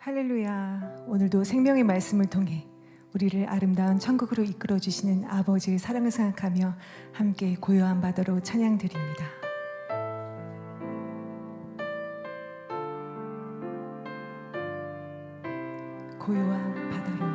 할렐루야. 오늘도 생명의 말씀을 통해 우리를 아름다운 천국으로 이끌어 주시는 아버지의 사랑을 생각하며 함께 고요한 바다로 찬양드립니다. 고요한 바다로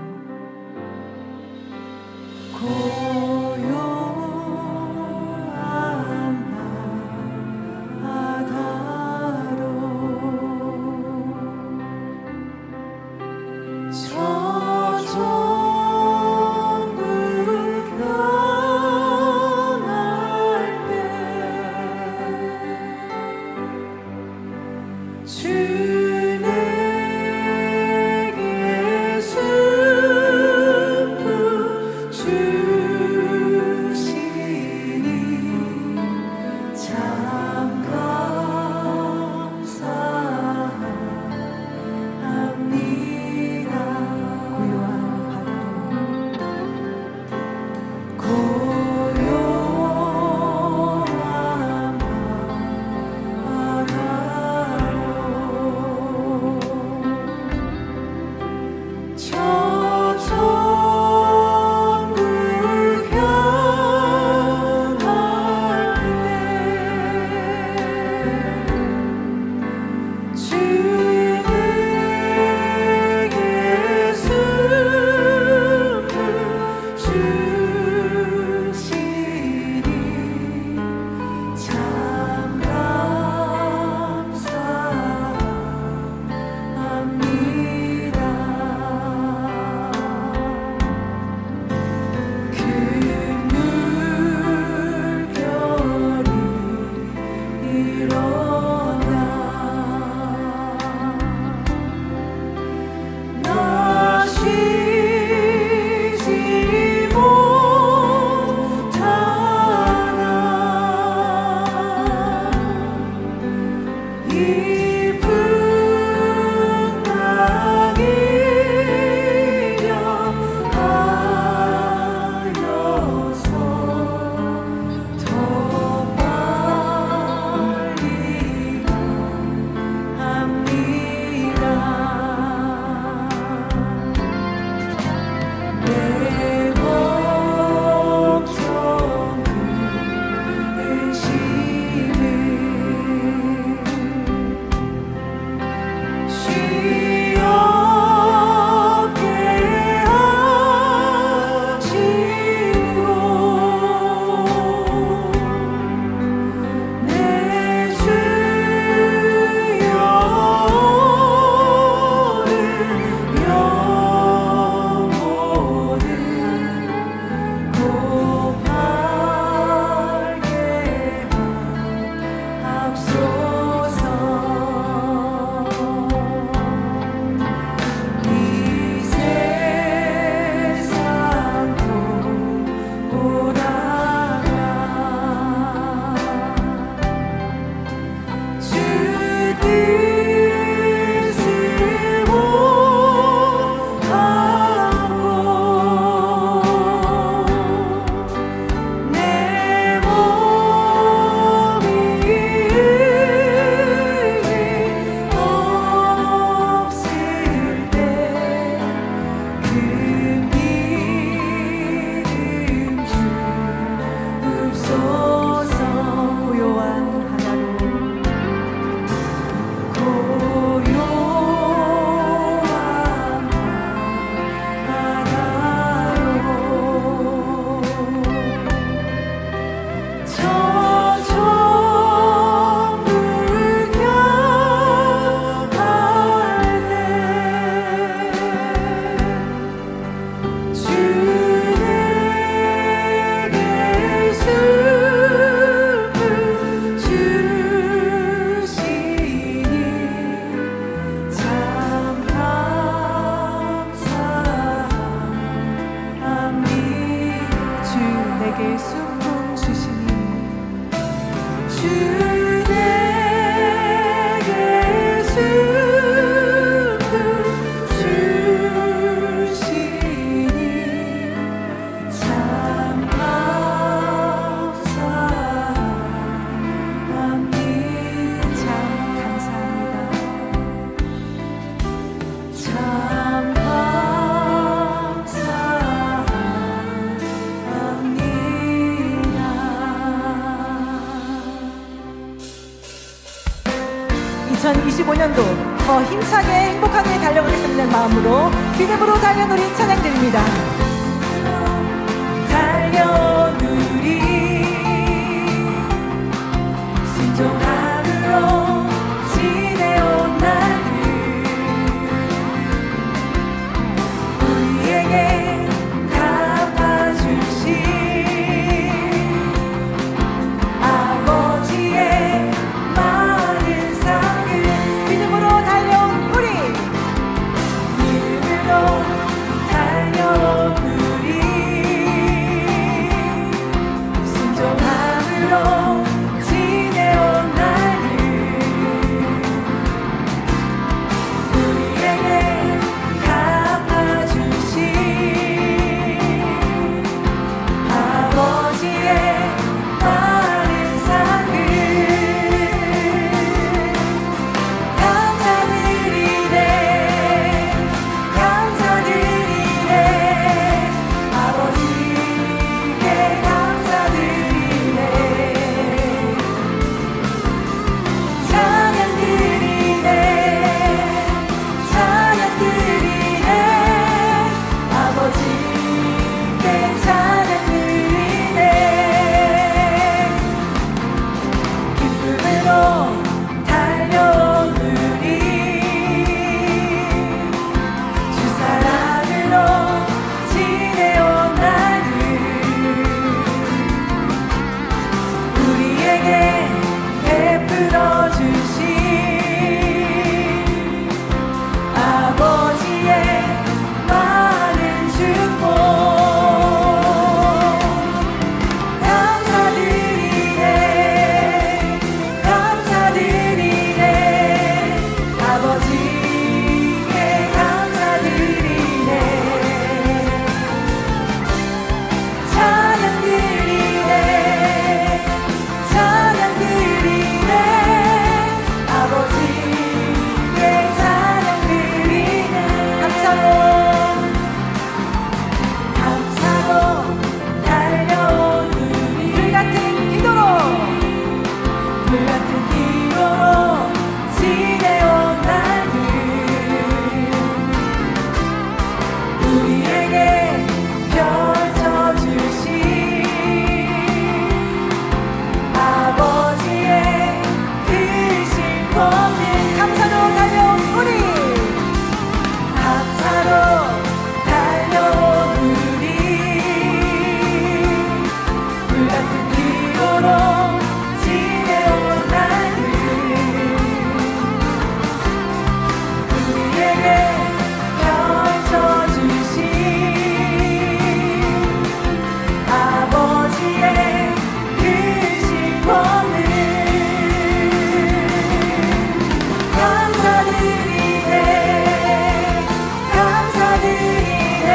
2025년도 더 힘차게 행복하게 달려가겠습니다 마음으로 믿음으로 달려누리 찬양드립니다. 달려누리 순종함으로 지내온 날들 우리에게 갚아주신 아버지의 많은 사랑을 믿음으로 달려온 우리 믿음으로 달려온 우리 순종함으로 지내온 날들 우리에게 갚아주신 아버지의 많은 사랑을 감사드리네 감사드리네 아버지께 감사드리네 찬양드리네 찬양드리네 아버지께 찬양드리네 기쁨으로 달려온 우리 주 사랑으로 지내온 날들 우리에게 베풀어 주신 아버지의 많은 축복 감사드리네 감사드리네 아버지께 감사드리네 찬양드리네 찬양드리네 아버지께 찬양드리네 감사로 감사로 달려온 우리 불같은 기도로 불같은 기도로 지내온 날들 우리에게 펼쳐주신 아버지의 크신 권능 감사로 달려온 우리 감사로 달려온 우리 불같은 기도로 지내온 날들 우리에게 펼쳐주신 아버지의 크신 권능 감사드리네 감사드리네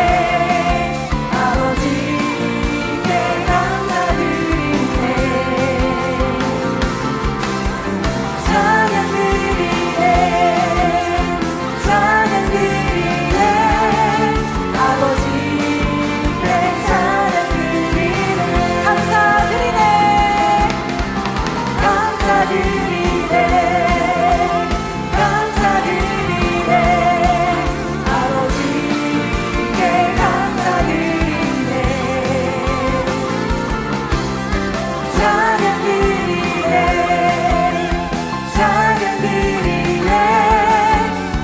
아버지께 감사드리네 찬양드리네 찬양드리네 아버지께 찬양드리네 감사드리네 감사드리네 감사드리네 아버지께 감사드리네 찬양드리네 찬양드리네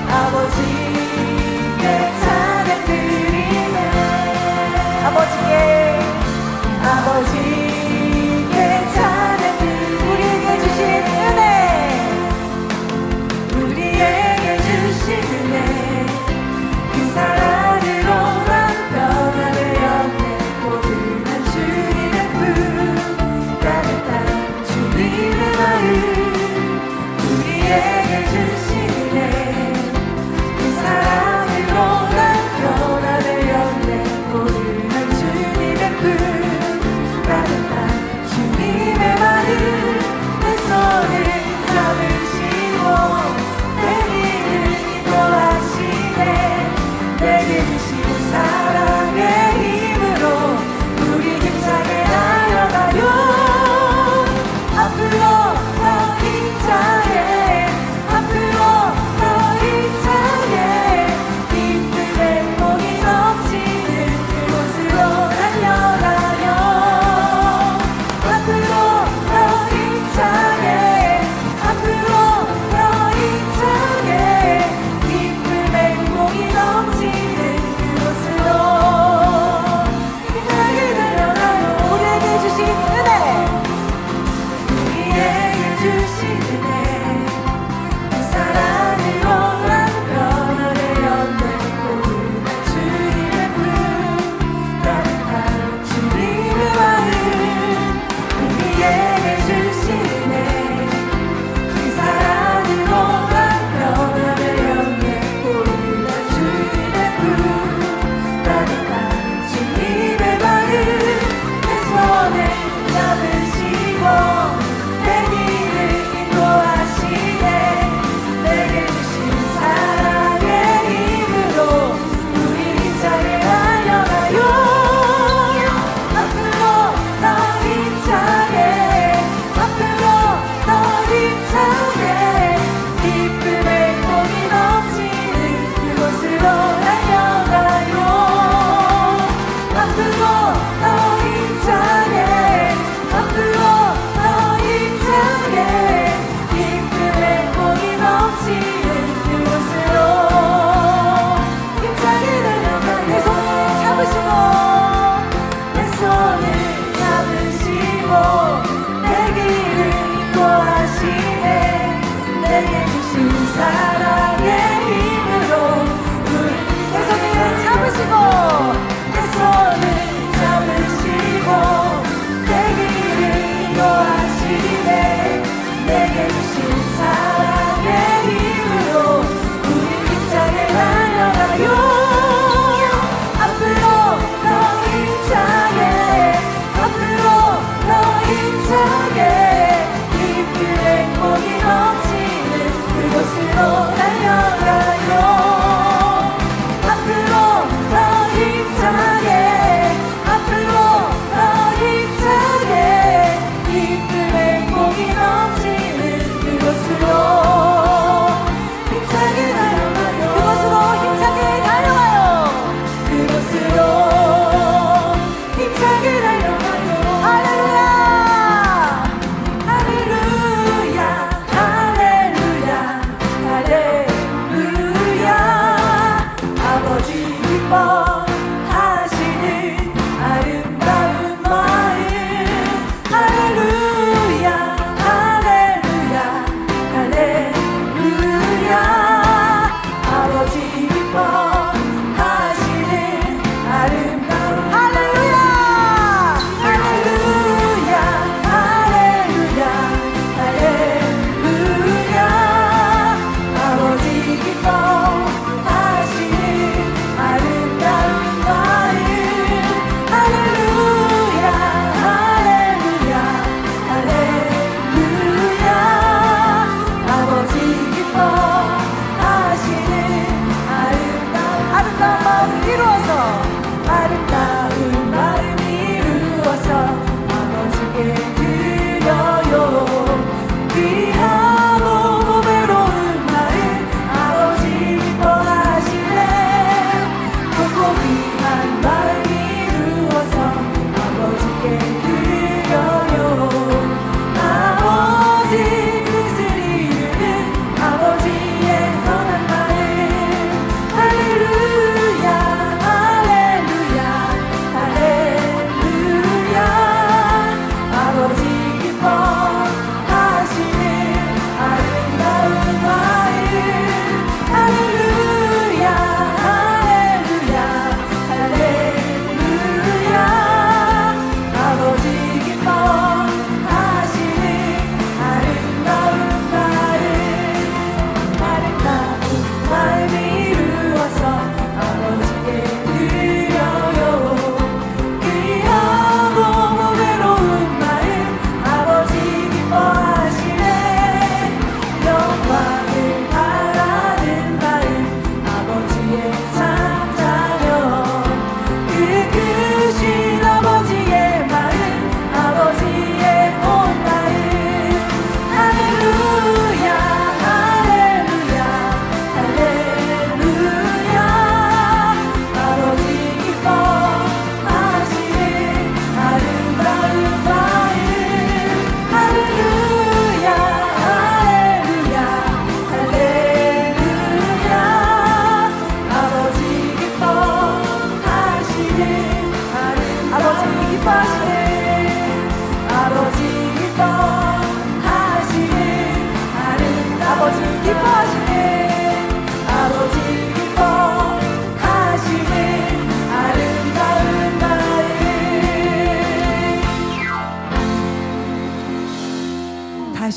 아버지께 찬양드리네 아버지께 찬양드리네 우리에게 주신 은혜 우리에게 주신 은혜 그 사랑으로 난 변화되었네 모든 주님의 품 따뜻한 주님의 마음 우리에게 주신 은혜 그 사랑으로 난 변화되었네 모든 주님의 품 따뜻한 주님의 마음 내 손을 잡으시고 내 길을 인도하시네 내게 주신 사랑의 힘으로 우리 힘차게 달려가요 앞으로 더 힘차게 앞으로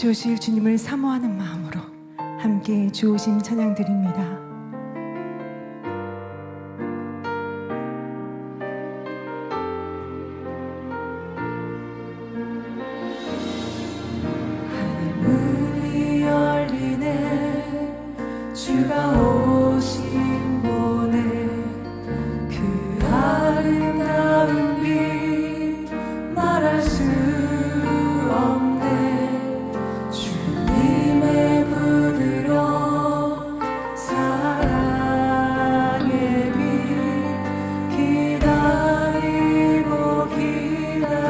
다시 오실 주님을 사모하는 마음으로 함께 주오심 찬양 드립니다. 문이 열리네 주가 오신 보네 그 아름다운 빛 말할 수 없네 주님의 부드러운 사랑의 빛 기다리고 기다렸어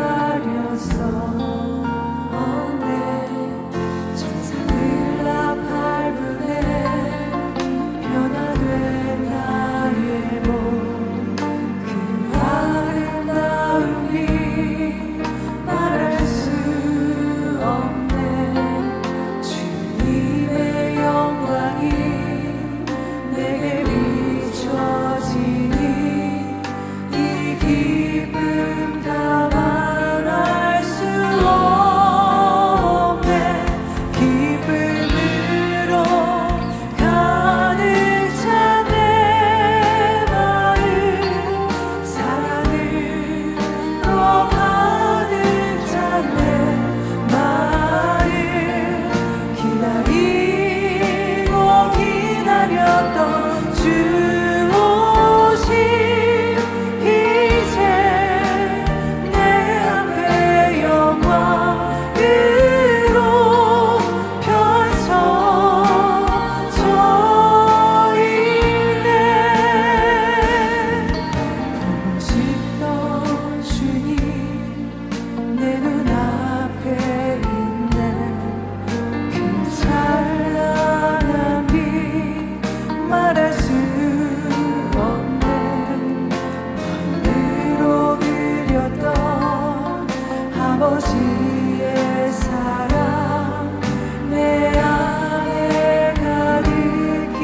아버지의 사랑 내 안에 가득히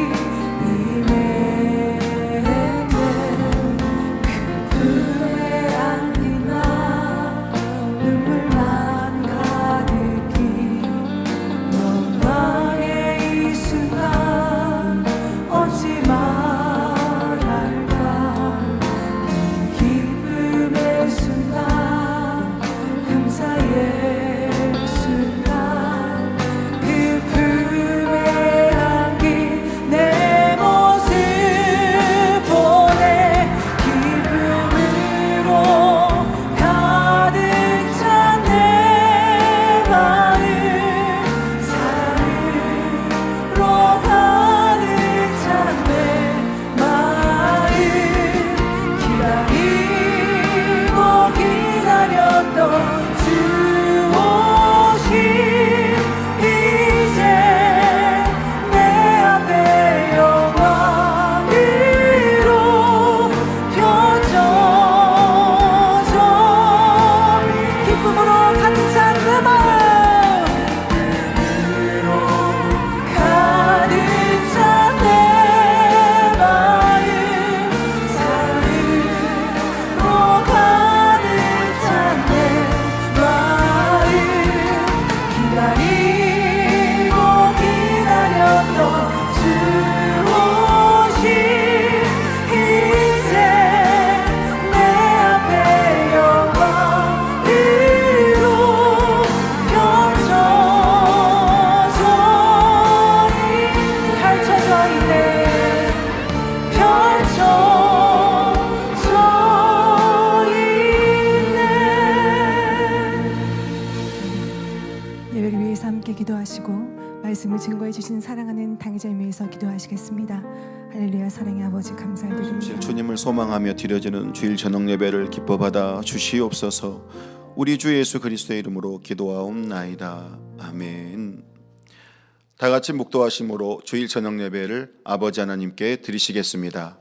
임했네 그 품에 안기나 눈물만 가득히 넌 나의 이 순간 어찌 말할까 이 기쁨의 순간 감사의 순간 그 품에 안긴 내 모습 보내 기쁨으로 가득 찬 내 마음 사랑으로 가득 찬 내 마음 기다리고 기다렸던 주 오심 이제 내 앞에 영광으로 펴져져 기쁨으로 가득 찬 내 마음 기쁨으로 가득 찬 내 마음 사랑으로 가득 찬 내 마음 기다리고 기다렸던 주 오심 이제 내 앞에 영광으로 펼쳐져 있네 펼쳐져 있네 예배를 위해서 함께 기도하시고 말씀을 증거해 주신 사랑하는 당회자님 위해서 기도하시겠습니다. 할렐루야. 사랑의 아버지 감사드립니다. 주님을 소망하며 드려지는 주일 저녁 예배를 기뻐 받아 주시옵소서. 우리 주 예수 그리스도의 이름으로 기도하옵나이다. 아멘. 다 같이 묵도하심으로 주일 저녁 예배를 아버지 하나님께 드리시겠습니다.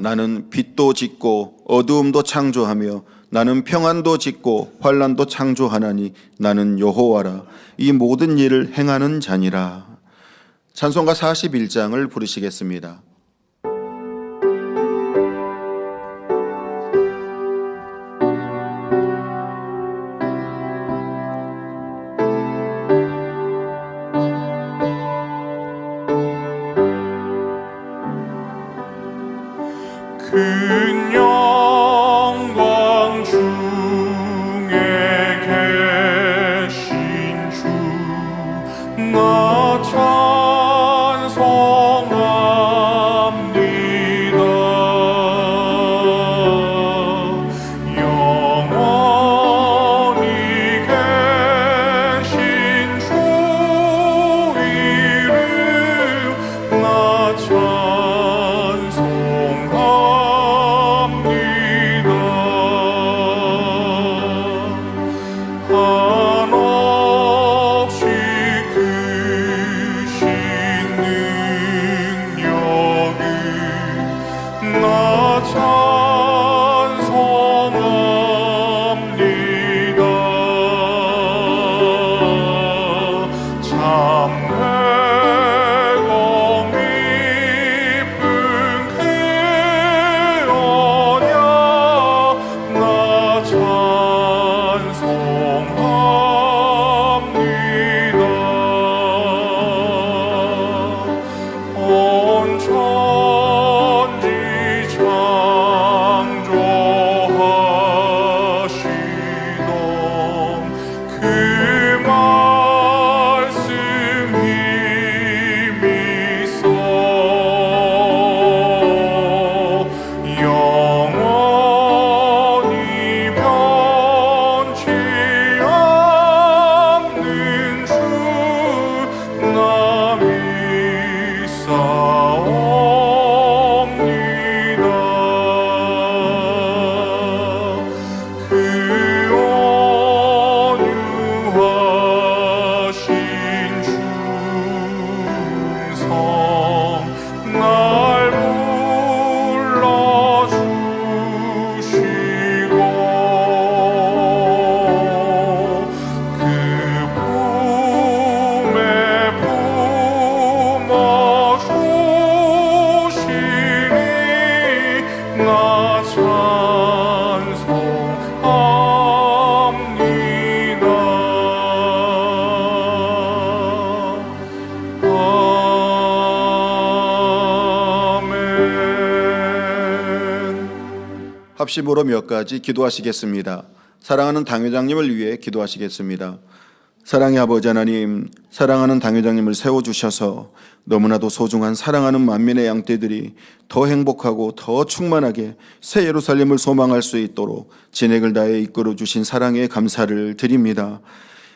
나는 빛도 짓고 어두움도 창조하며 나는 평안도 짓고 환난도 창조하나니 나는 여호와라. 이 모든 일을 행하는 자니라. 찬송가 41장을 부르시겠습니다. 큰 영광 중에 계신 주 나 찬송합니다. 영원히 계신 주 이름 나 찬송합니다. 한없이 크신 능력을 나 찬송합니다. 참회공 이쁜 케어냐 나 찬송합니다. 온 천지 창조하시던 그 말씀 힘이 있어 영원히 변치 않는 주 나 믿사옵니다. 그 온유하신 충성 날 불러주시고 그 품에 품어주시니 나 찬송합니다. 아멘. 합심으로 몇 가지 기도하시겠습니다. 사랑하는 당회장님을 위해 기도하시겠습니다. 사랑의 아버지 하나님, 사랑하는 당회장님을 세워주셔서 너무나도 소중한 사랑하는 만민의 양떼들이 더 행복하고 더 충만하게 새 예루살렘을 소망할 수 있도록 진액을 다해 이끌어주신 사랑에 감사를 드립니다.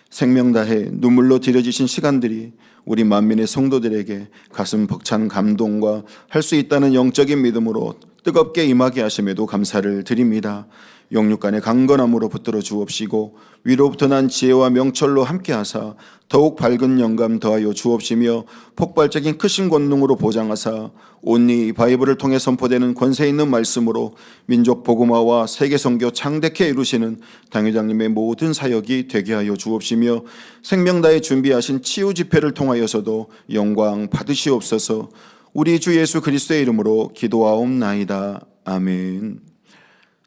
생명 다해 눈물로 들여지신 시간들이 우리 만민의 성도들에게 가슴 벅찬 감동과 할 수 있다는 영적인 믿음으로 뜨겁게 임하게 하심에도 감사를 드립니다. 영육간의 강건함으로 붙들어 주옵시고 위로부터 난 지혜와 명철로 함께하사 더욱 밝은 영감 더하여 주옵시며 폭발적인 크신 권능으로 보장하사 온리 바이블을 통해 선포되는 권세 있는 말씀으로 민족 복음화와 세계 선교 창대케 이루시는 당회장님의 모든 사역이 되게 하여 주옵시며 생명다에 준비하신 치유 집회를 통하여서도 영광 받으시옵소서. 우리 주 예수 그리스도의 이름으로 기도하옵나이다. 아멘.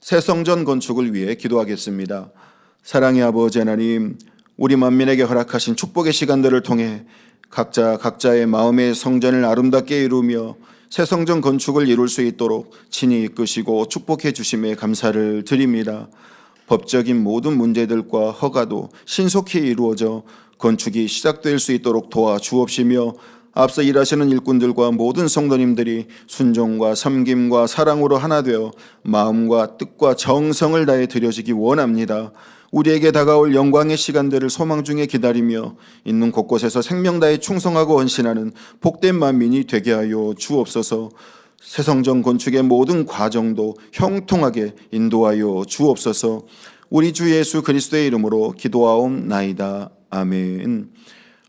새 성전 건축을 위해 기도하겠습니다. 사랑의 아버지 하나님, 우리 만민에게 허락하신 축복의 시간들을 통해 각자의 마음의 성전을 아름답게 이루며 새 성전 건축을 이룰 수 있도록 친히 이끄시고 축복해 주심에 감사를 드립니다. 법적인 모든 문제들과 허가도 신속히 이루어져 건축이 시작될 수 있도록 도와주옵시며 앞서 일하시는 일꾼들과 모든 성도님들이 순종과 섬김과 사랑으로 하나 되어 마음과 뜻과 정성을 다해 드려지기 원합니다. 우리에게 다가올 영광의 시간들을 소망 중에 기다리며 있는 곳곳에서 생명 다해 충성하고 헌신하는 복된 만민이 되게 하여 주옵소서. 새 성전 건축의 모든 과정도 형통하게 인도하여 주옵소서. 우리 주 예수 그리스도의 이름으로 기도하옵나이다. 아멘.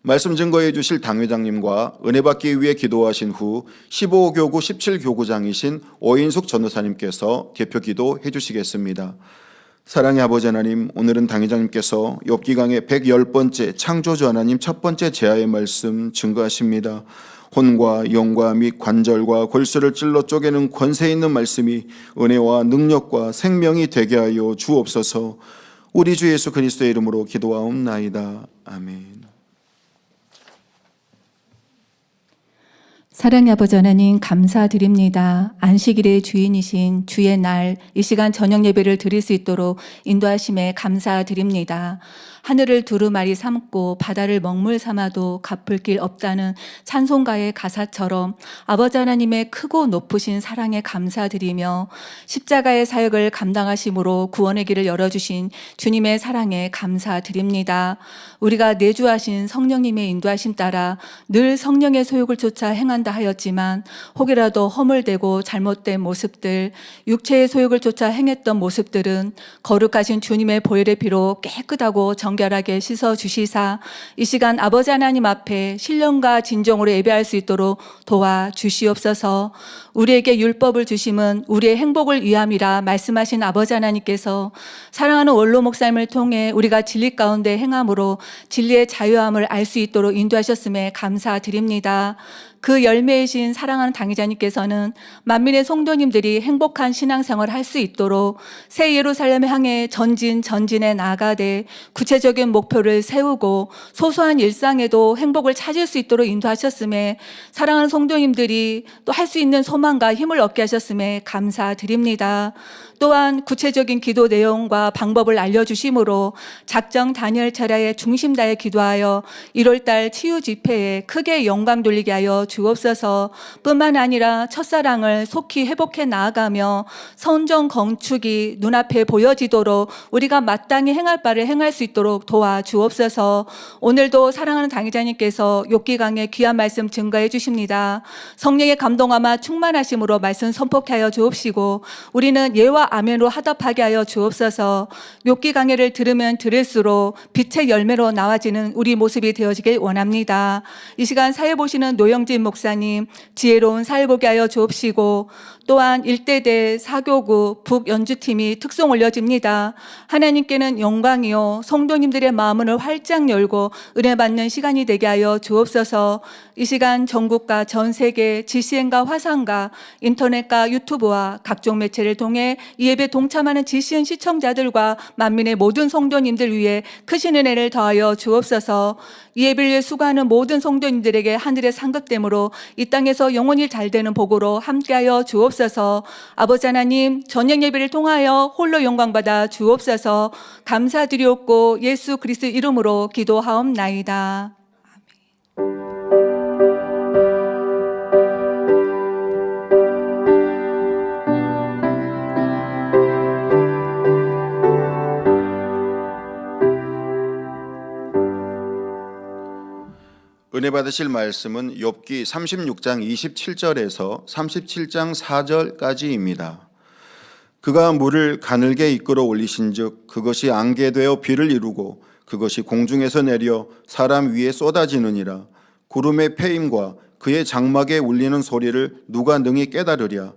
말씀 증거해 주실 당회장님과 은혜 받기 위해 기도하신 후 15교구 17교구장이신 오인숙 전도사님께서 대표 기도해 주시겠습니다. 사랑의 아버지 하나님, 오늘은 당회장님께서 욥기 강의 110번째 창조주 하나님 첫 번째 제하의 말씀 증거하십니다. 혼과 영과 및 관절과 골수를 찔러 쪼개는 권세 있는 말씀이 은혜와 능력과 생명이 되게 하여 주옵소서. 우리 주 예수 그리스도의 이름으로 기도하옵나이다. 아멘. 사랑의 아버지 하나님, 감사드립니다. 안식일의 주인이신 주의 날, 이 시간 저녁 예배를 드릴 수 있도록 인도하심에 감사드립니다. 하늘을 두루마리 삼고 바다를 먹물 삼아도 갚을 길 없다는 찬송가의 가사처럼 아버지 하나님의 크고 높으신 사랑에 감사드리며 십자가의 사역을 감당하심으로 구원의 길을 열어주신 주님의 사랑에 감사드립니다. 우리가 내주하신 성령님의 인도하심 따라 늘 성령의 소욕을 쫓아 행한다 하였지만 혹이라도 허물되고 잘못된 모습들, 육체의 소욕을 쫓아 행했던 모습들은 거룩하신 주님의 보혈의 피로 깨끗하고 정결하게 씻어주시사 이 시간 아버지 하나님 앞에 신령과 진정으로 예배할 수 있도록 도와주시옵소서. 우리에게 율법을 주심은 우리의 행복을 위함이라 말씀하신 아버지 하나님께서 사랑하는 원로 목사님을 통해 우리가 진리 가운데 행함으로 진리의 자유함을 알 수 있도록 인도하셨음에 감사드립니다. 그 열매이신 사랑하는 당회자님께서는 만민의 성도님들이 행복한 신앙생활을 할 수 있도록 새 예루살렘을 향해 전진에 나아가되 구체적인 목표를 세우고 소소한 일상에도 행복을 찾을 수 있도록 인도하셨음에 사랑하는 성도님들이 또 할 수 있는 소망과 힘을 얻게 하셨음에 감사드립니다. 또한 구체적인 기도 내용과 방법을 알려주심으로 작정 다니엘 철야의 중심 다해 기도하여 1월달 치유 집회에 크게 영광 돌리게 하여 주옵소서. 뿐만 아니라 첫사랑을 속히 회복해 나아가며 선정 건축이 눈앞에 보여지도록 우리가 마땅히 행할 바를 행할 수 있도록 도와주옵소서. 오늘도 사랑하는 당회자님께서 욥기 강의 귀한 말씀 증거해 주십니다. 성령의 감동함아 충만하심으로 말씀 선포케 하여 주옵시고 우리는 예와 아멘으로 하답하게 하여 주옵소서. 욥기 강해를 들으면 들을수록 빛의 열매로 나와지는 우리 모습이 되어지길 원합니다. 이 시간 사회 보시는 노영진 목사님 지혜로운 사회 보게 하여 주옵시고 또한 1대대 사교구 북연주팀이 특송 올려집니다. 하나님께는 영광이요 성도님들의 마음을 활짝 열고 은혜 받는 시간이 되게 하여 주옵소서. 이 시간 전국과 전 세계 GCN과 화상과 인터넷과 유튜브와 각종 매체를 통해 이 예배 동참하는 GCN 시청자들과 만민의 모든 성도님들 위해 크신 은혜를 더하여 주옵소서. 이 예배를 위해 수고하는 모든 성도님들에게 하늘의 상급됨으로 이 땅에서 영원히 잘되는 복으로 함께하여 주옵소서. 아버지 하나님, 저녁 예배를 통하여 홀로 영광받아 주옵소서. 감사드리옵고 예수 그리스도 이름으로 기도하옵나이다. 은혜 받으실 말씀은 욥기 36장 27절에서 37장 4절까지입니다. 그가 물을 가늘게 이끌어 올리신즉 그것이 안개 되어 비를 이루고 그것이 공중에서 내려 사람 위에 쏟아지느니라. 구름의 패임과 그의 장막에 울리는 소리를 누가 능히 깨달으랴.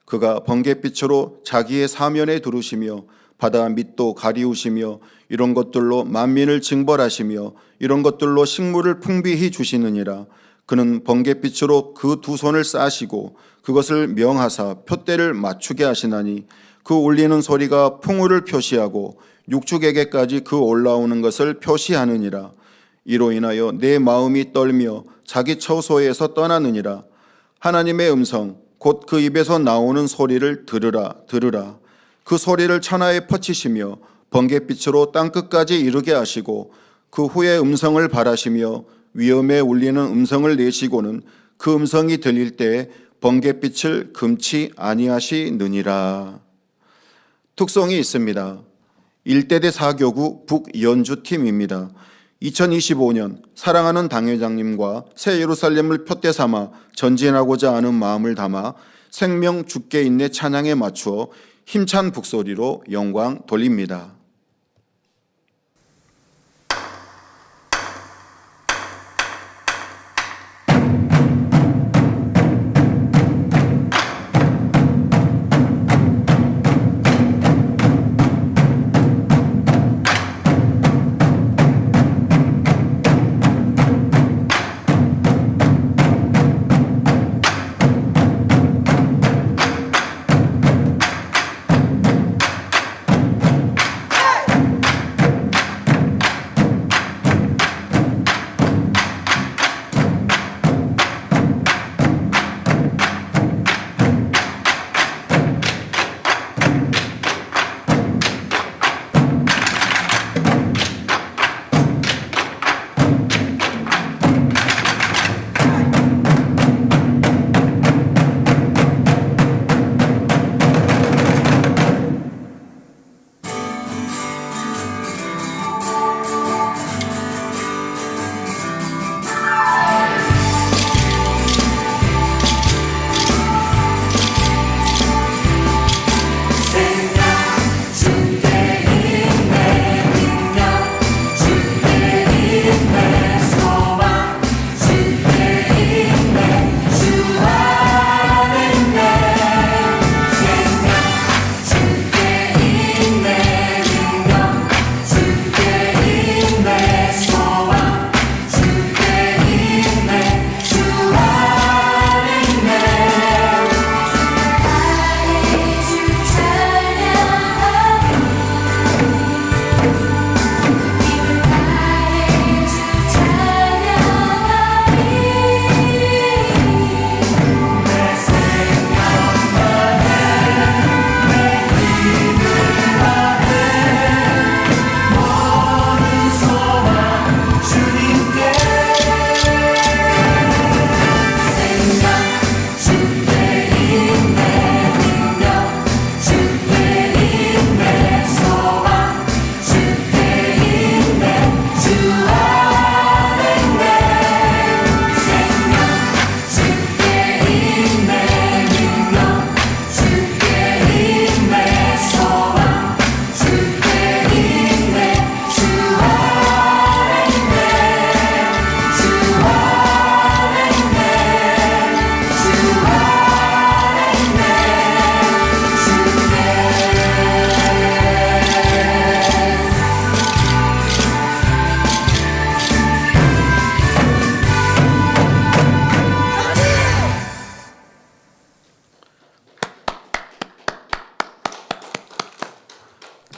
그가 번갯빛으로 자기의 사면에 두르시며 바다 밑도 가리우시며 이런 것들로 만민을 징벌하시며 이런 것들로 식물을 풍비히 주시느니라. 그는 번갯빛으로 그 두 손을 싸시고 그것을 명하사 표대를 맞추게 하시나니 그 울리는 소리가 풍우를 표시하고 육축에게까지 그 올라오는 것을 표시하느니라. 이로 인하여 내 마음이 떨며 자기 처소에서 떠나느니라. 하나님의 음성 곧 그 입에서 나오는 소리를 들으라. 그 소리를 천하에 퍼치시며 번갯빛으로 땅끝까지 이르게 하시고 그 후에 음성을 발하시며 위엄에 울리는 음성을 내시고는 그 음성이 들릴 때에 번갯빛을 금치 아니하시느니라. 특성이 있습니다. 1대대 사교구 북연주팀입니다. 2025년 사랑하는 당회장님과 새 예루살렘을 표대 삼아 전진하고자 하는 마음을 담아 생명 죽게 인내 찬양에 맞추어 힘찬 북소리로 영광 돌립니다.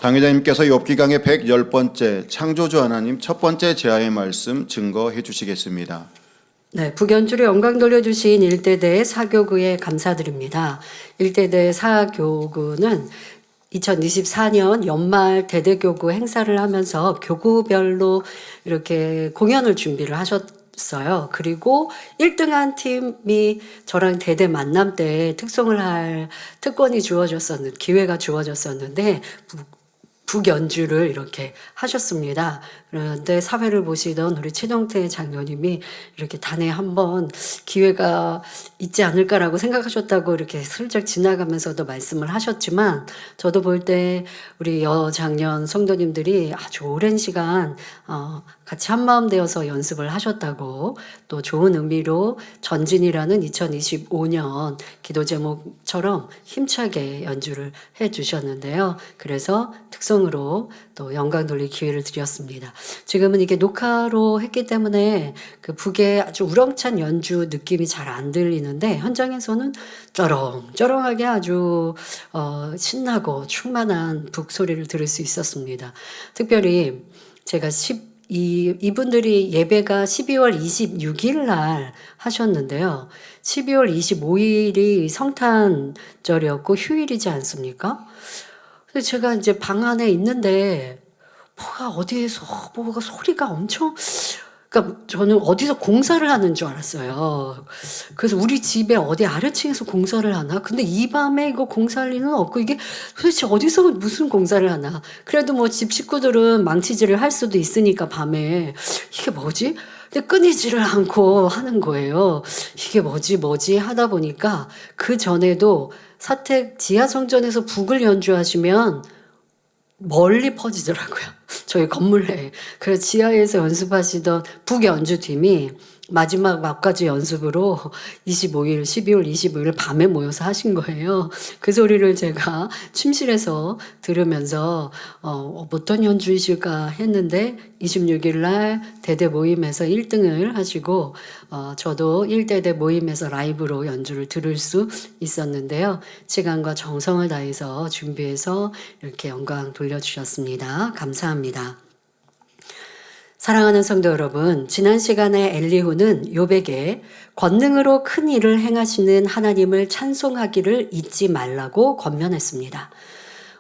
당회장님께서 욥기 강의 110번째 창조주 하나님 첫 번째 제아의 말씀 증거해 주시겠습니다. 네, 북연주로 영광 돌려주신 일대대 사교구에 감사드립니다. 일대대 사교구는 2024년 연말 대대교구 행사를 하면서 교구별로 이렇게 공연을 준비를 하셨어요. 그리고 1등한 팀이 저랑 대대 만남 때 특송을 할 특권이 기회가 주어졌었는데 북연주를 이렇게 하셨습니다. 그런데 사회를 보시던 우리 최동태 장로님이 이렇게 단에 한 번 기회가 있지 않을까라고 생각하셨다고 이렇게 슬쩍 지나가면서도 말씀을 하셨지만, 저도 볼 때 우리 여장년 성도님들이 아주 오랜 시간 같이 한마음 되어서 연습을 하셨다고, 또 좋은 의미로 전진이라는 2025년 기도 제목처럼 힘차게 연주를 해 주셨는데요. 그래서 특성으로 또 영광 돌릴 기회를 드렸습니다. 지금은 이게 녹화로 했기 때문에 그 북의 아주 우렁찬 연주 느낌이 잘 안 들리는데, 현장에서는 쩌렁쩌렁하게 아주 신나고 충만한 북 소리를 들을 수 있었습니다. 특별히 제가 이분들이 예배가 12월 26일 날 하셨는데요. 12월 25일이 성탄절이었고 휴일이지 않습니까? 그래서 제가 이제 방 안에 있는데 뭐가 소리가 엄청, 그러니까 저는 어디서 공사를 하는 줄 알았어요. 그래서 우리 집에 어디 아래층에서 공사를 하나? 근데 이 밤에 이거 공사할 리는 없고, 이게 도대체 어디서 무슨 공사를 하나? 그래도 뭐 집 식구들은 망치질을 할 수도 있으니까 밤에 이게 뭐지? 근데 끊이지를 않고 하는 거예요. 이게 뭐지 하다 보니까 그 전에도 사택 지하성전에서 북을 연주하시면 멀리 퍼지더라고요. 저희 건물 내에. 그래서 지하에서 연습하시던 북연주팀이 마지막 막까지 연습으로 12월 25일 밤에 모여서 하신 거예요. 그 소리를 제가 침실에서 들으면서 어떤 연주이실까 했는데 26일 날 대대 모임에서 1등을 하시고 저도 1대대 모임에서 라이브로 연주를 들을 수 있었는데요. 시간과 정성을 다해서 준비해서 이렇게 영광 돌려주셨습니다. 감사합니다. 사랑하는 성도 여러분, 지난 시간에 엘리후는 욥에게 권능으로 큰 일을 행하시는 하나님을 찬송하기를 잊지 말라고 권면했습니다.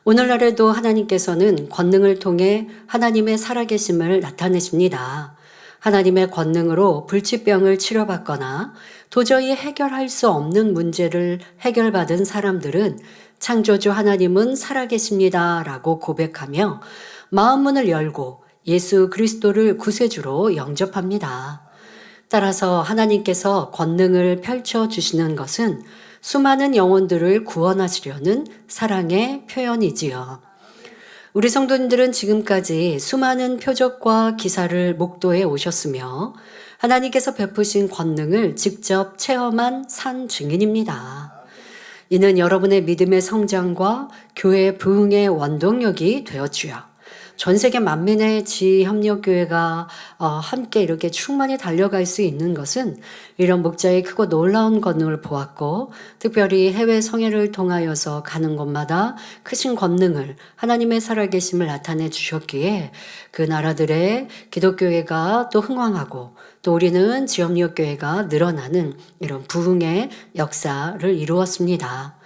오늘날에도 하나님께서는 권능을 통해 하나님의 살아계심을 나타내십니다. 하나님의 권능으로 불치병을 치료받거나 도저히 해결할 수 없는 문제를 해결받은 사람들은 창조주 하나님은 살아계십니다 라고 고백하며 마음문을 열고 예수 그리스도를 구세주로 영접합니다. 따라서 하나님께서 권능을 펼쳐주시는 것은 수많은 영혼들을 구원하시려는 사랑의 표현이지요. 우리 성도님들은 지금까지 수많은 표적과 기사를 목도해 오셨으며 하나님께서 베푸신 권능을 직접 체험한 산 증인입니다. 이는 여러분의 믿음의 성장과 교회 부흥의 원동력이 되었주요. 전 세계 만민의 지협력교회가 함께 이렇게 충만히 달려갈 수 있는 것은 이런 목자의 크고 놀라운 권능을 보았고, 특별히 해외 성회를 통하여서 가는 곳마다 크신 권능을, 하나님의 살아계심을 나타내 주셨기에 그 나라들의 기독교회가 또 흥왕하고, 또 우리는 지협력교회가 늘어나는 이런 부흥의 역사를 이루었습니다.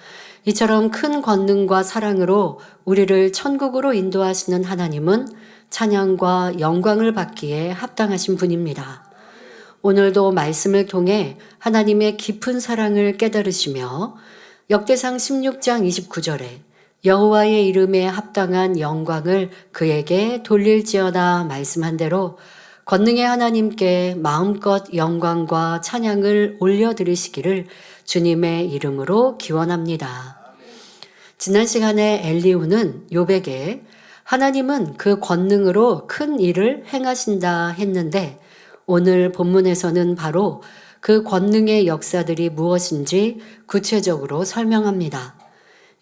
이처럼 큰 권능과 사랑으로 우리를 천국으로 인도하시는 하나님은 찬양과 영광을 받기에 합당하신 분입니다. 오늘도 말씀을 통해 하나님의 깊은 사랑을 깨달으시며 역대상 16장 29절에 여호와의 이름에 합당한 영광을 그에게 돌릴지어다 말씀한 대로 권능의 하나님께 마음껏 영광과 찬양을 올려드리시기를 주님의 이름으로 기원합니다. 지난 시간에 엘리후는 욥에게 하나님은 그 권능으로 큰 일을 행하신다 했는데, 오늘 본문에서는 바로 그 권능의 역사들이 무엇인지 구체적으로 설명합니다.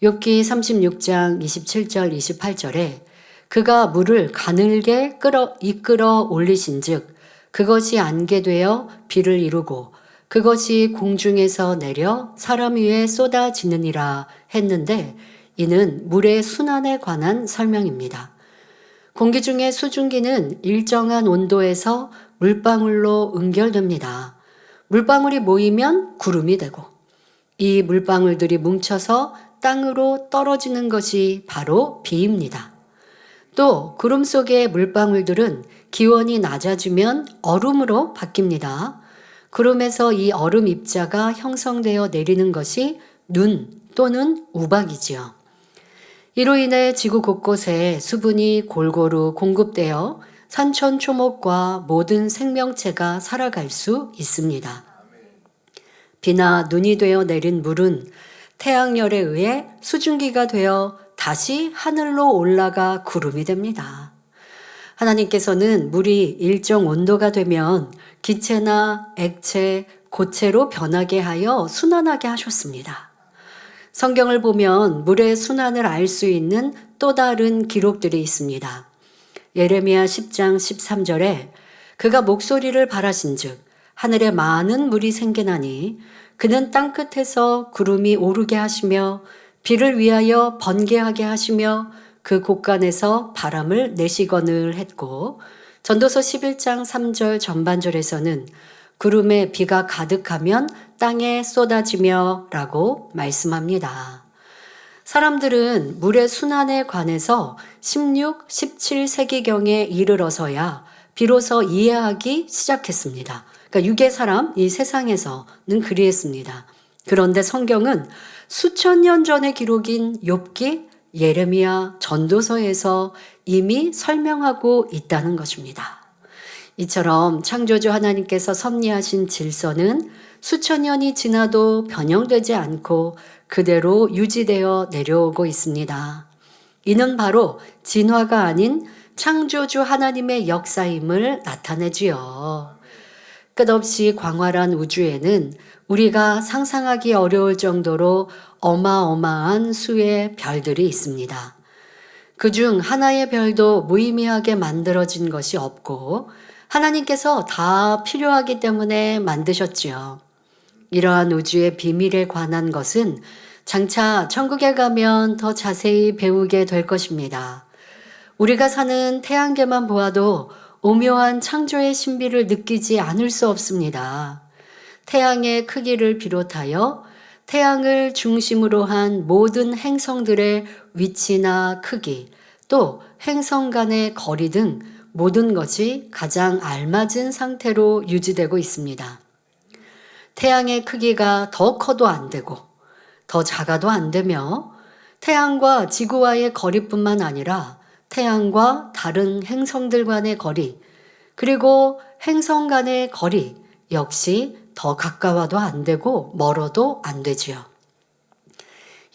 욥기 36장 27절 28절에 그가 물을 가늘게 이끌어 올리신즉 그것이 안개 되어 비를 이루고 그것이 공중에서 내려 사람 위에 쏟아지느니라 했는데, 이는 물의 순환에 관한 설명입니다. 공기 중의 수증기는 일정한 온도에서 물방울로 응결됩니다. 물방울이 모이면 구름이 되고 이 물방울들이 뭉쳐서 땅으로 떨어지는 것이 바로 비입니다. 또 구름 속의 물방울들은 기온이 낮아지면 얼음으로 바뀝니다. 구름에서 이 얼음 입자가 형성되어 내리는 것이 눈 또는 우박이지요. 이로 인해 지구 곳곳에 수분이 골고루 공급되어 산천초목과 모든 생명체가 살아갈 수 있습니다. 비나 눈이 되어 내린 물은 태양열에 의해 수증기가 되어 다시 하늘로 올라가 구름이 됩니다. 하나님께서는 물이 일정 온도가 되면 기체나 액체, 고체로 변하게 하여 순환하게 하셨습니다. 성경을 보면 물의 순환을 알 수 있는 또 다른 기록들이 있습니다. 예레미야 10장 13절에 그가 목소리를 바라신즉 하늘에 많은 물이 생기나니 그는 땅끝에서 구름이 오르게 하시며 비를 위하여 번개하게 하시며 그 곳간에서 바람을 내시거늘 했고, 전도서 11장 3절 전반절에서는 구름에 비가 가득하면 땅에 쏟아지며 라고 말씀합니다. 사람들은 물의 순환에 관해서 16, 17세기경에 이르러서야 비로소 이해하기 시작했습니다. 그러니까 유괴 사람 이 세상에서는 그리했습니다. 그런데 성경은 수천 년 전의 기록인 욥기, 예레미야, 전도서에서 이미 설명하고 있다는 것입니다. 이처럼 창조주 하나님께서 섭리하신 질서는 수천 년이 지나도 변형되지 않고 그대로 유지되어 내려오고 있습니다. 이는 바로 진화가 아닌 창조주 하나님의 역사임을 나타내지요. 끝없이 광활한 우주에는 우리가 상상하기 어려울 정도로 어마어마한 수의 별들이 있습니다. 그중 하나의 별도 무의미하게 만들어진 것이 없고 하나님께서 다 필요하기 때문에 만드셨지요. 이러한 우주의 비밀에 관한 것은 장차 천국에 가면 더 자세히 배우게 될 것입니다. 우리가 사는 태양계만 보아도 오묘한 창조의 신비를 느끼지 않을 수 없습니다. 태양의 크기를 비롯하여 태양을 중심으로 한 모든 행성들의 위치나 크기, 또 행성 간의 거리 등 모든 것이 가장 알맞은 상태로 유지되고 있습니다. 태양의 크기가 더 커도 안 되고 더 작아도 안 되며 태양과 지구와의 거리뿐만 아니라 태양과 다른 행성들 간의 거리, 그리고 행성 간의 거리 역시 더 가까워도 안 되고 멀어도 안 되지요.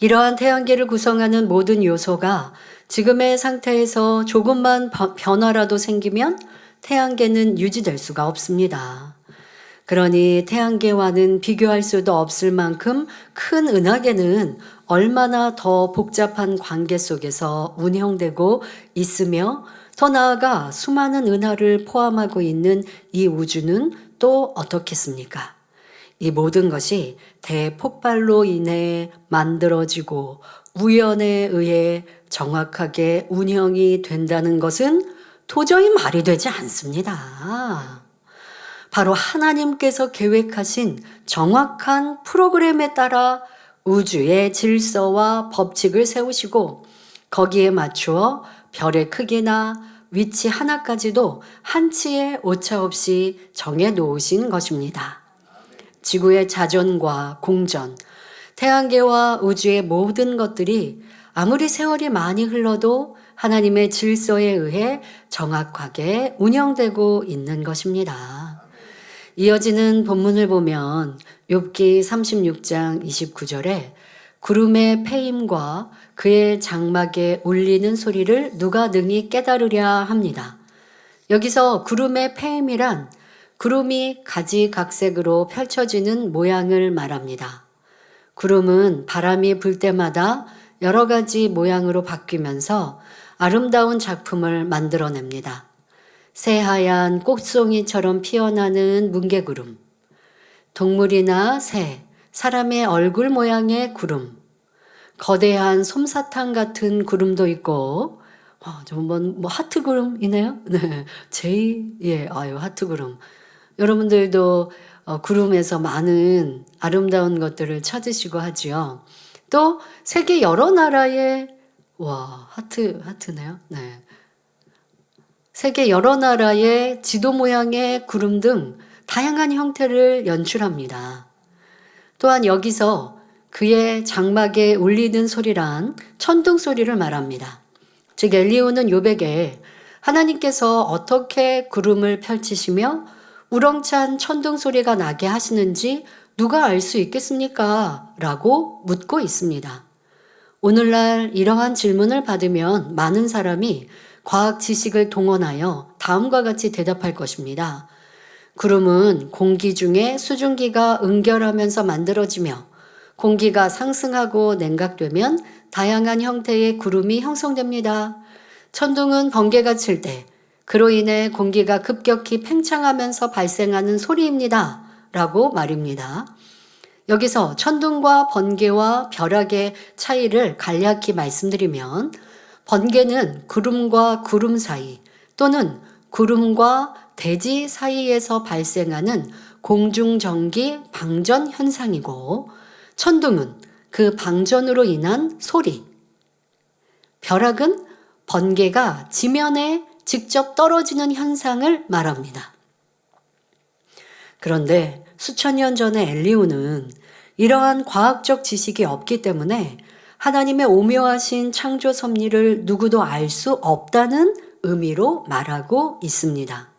이러한 태양계를 구성하는 모든 요소가 지금의 상태에서 조금만 변화라도 생기면 태양계는 유지될 수가 없습니다. 그러니 태양계와는 비교할 수도 없을 만큼 큰 은하계는 얼마나 더 복잡한 관계 속에서 운영되고 있으며 더 나아가 수많은 은하를 포함하고 있는 이 우주는 또 어떻겠습니까? 이 모든 것이 대폭발로 인해 만들어지고 우연에 의해 정확하게 운영이 된다는 것은 도저히 말이 되지 않습니다. 바로 하나님께서 계획하신 정확한 프로그램에 따라 우주의 질서와 법칙을 세우시고 거기에 맞추어 별의 크기나 위치 하나까지도 한치의 오차 없이 정해 놓으신 것입니다. 지구의 자전과 공전, 태양계와 우주의 모든 것들이 아무리 세월이 많이 흘러도 하나님의 질서에 의해 정확하게 운영되고 있는 것입니다. 이어지는 본문을 보면 욥기 36장 29절에 구름의 패임과 그의 장막에 울리는 소리를 누가 능히 깨달으랴 합니다. 여기서 구름의 패임이란 구름이 가지각색으로 펼쳐지는 모양을 말합니다. 구름은 바람이 불 때마다 여러 가지 모양으로 바뀌면서 아름다운 작품을 만들어냅니다. 새하얀 꽃송이처럼 피어나는 뭉게구름, 동물이나 새, 사람의 얼굴 모양의 구름, 거대한 솜사탕 같은 구름도 있고, 저번 뭐 하트 구름이네요. 네, 하트 구름. 여러분들도 구름에서 많은 아름다운 것들을 찾으시고 하지요. 또 세계 여러 나라의 하트네요. 네. 세계 여러 나라의 지도 모양의 구름 등 다양한 형태를 연출합니다. 또한 여기서 그의 장막에 울리는 소리란 천둥 소리를 말합니다. 즉 엘리후는 욥에게 하나님께서 어떻게 구름을 펼치시며 우렁찬 천둥 소리가 나게 하시는지 누가 알 수 있겠습니까? 라고 묻고 있습니다. 오늘날 이러한 질문을 받으면 많은 사람이 과학 지식을 동원하여 다음과 같이 대답할 것입니다. 구름은 공기 중에 수증기가 응결하면서 만들어지며 공기가 상승하고 냉각되면 다양한 형태의 구름이 형성됩니다. 천둥은 번개가 칠 때 그로 인해 공기가 급격히 팽창하면서 발생하는 소리입니다. 라고 말입니다. 여기서 천둥과 번개와 벼락의 차이를 간략히 말씀드리면 번개는 구름과 구름 사이 또는 구름과 대지 사이에서 발생하는 공중전기 방전 현상이고 천둥은 그 방전으로 인한 소리, 벼락은 번개가 지면에 직접 떨어지는 현상을 말합니다. 그런데 수천 년 전에 엘리후는 이러한 과학적 지식이 없기 때문에 하나님의 오묘하신 창조 섭리를 누구도 알 수 없다는 의미로 말하고 있습니다.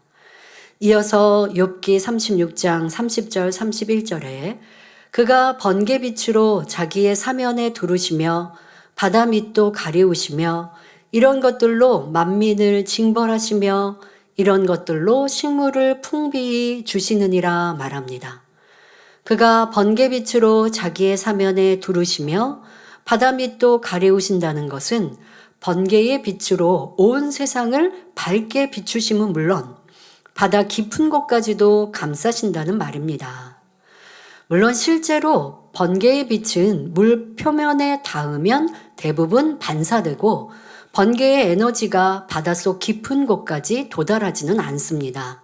이어서 욥기 36장 30절 31절에 그가 번개빛으로 자기의 사면에 두르시며 바다 밑도 가리우시며 이런 것들로 만민을 징벌하시며 이런 것들로 식물을 풍비히 주시느니라 말합니다. 그가 번개빛으로 자기의 사면에 두르시며 바다 밑도 가리우신다는 것은 번개의 빛으로 온 세상을 밝게 비추심은 물론 바다 깊은 곳까지도 감싸신다는 말입니다. 물론 실제로 번개의 빛은 물 표면에 닿으면 대부분 반사되고 번개의 에너지가 바닷속 깊은 곳까지 도달하지는 않습니다.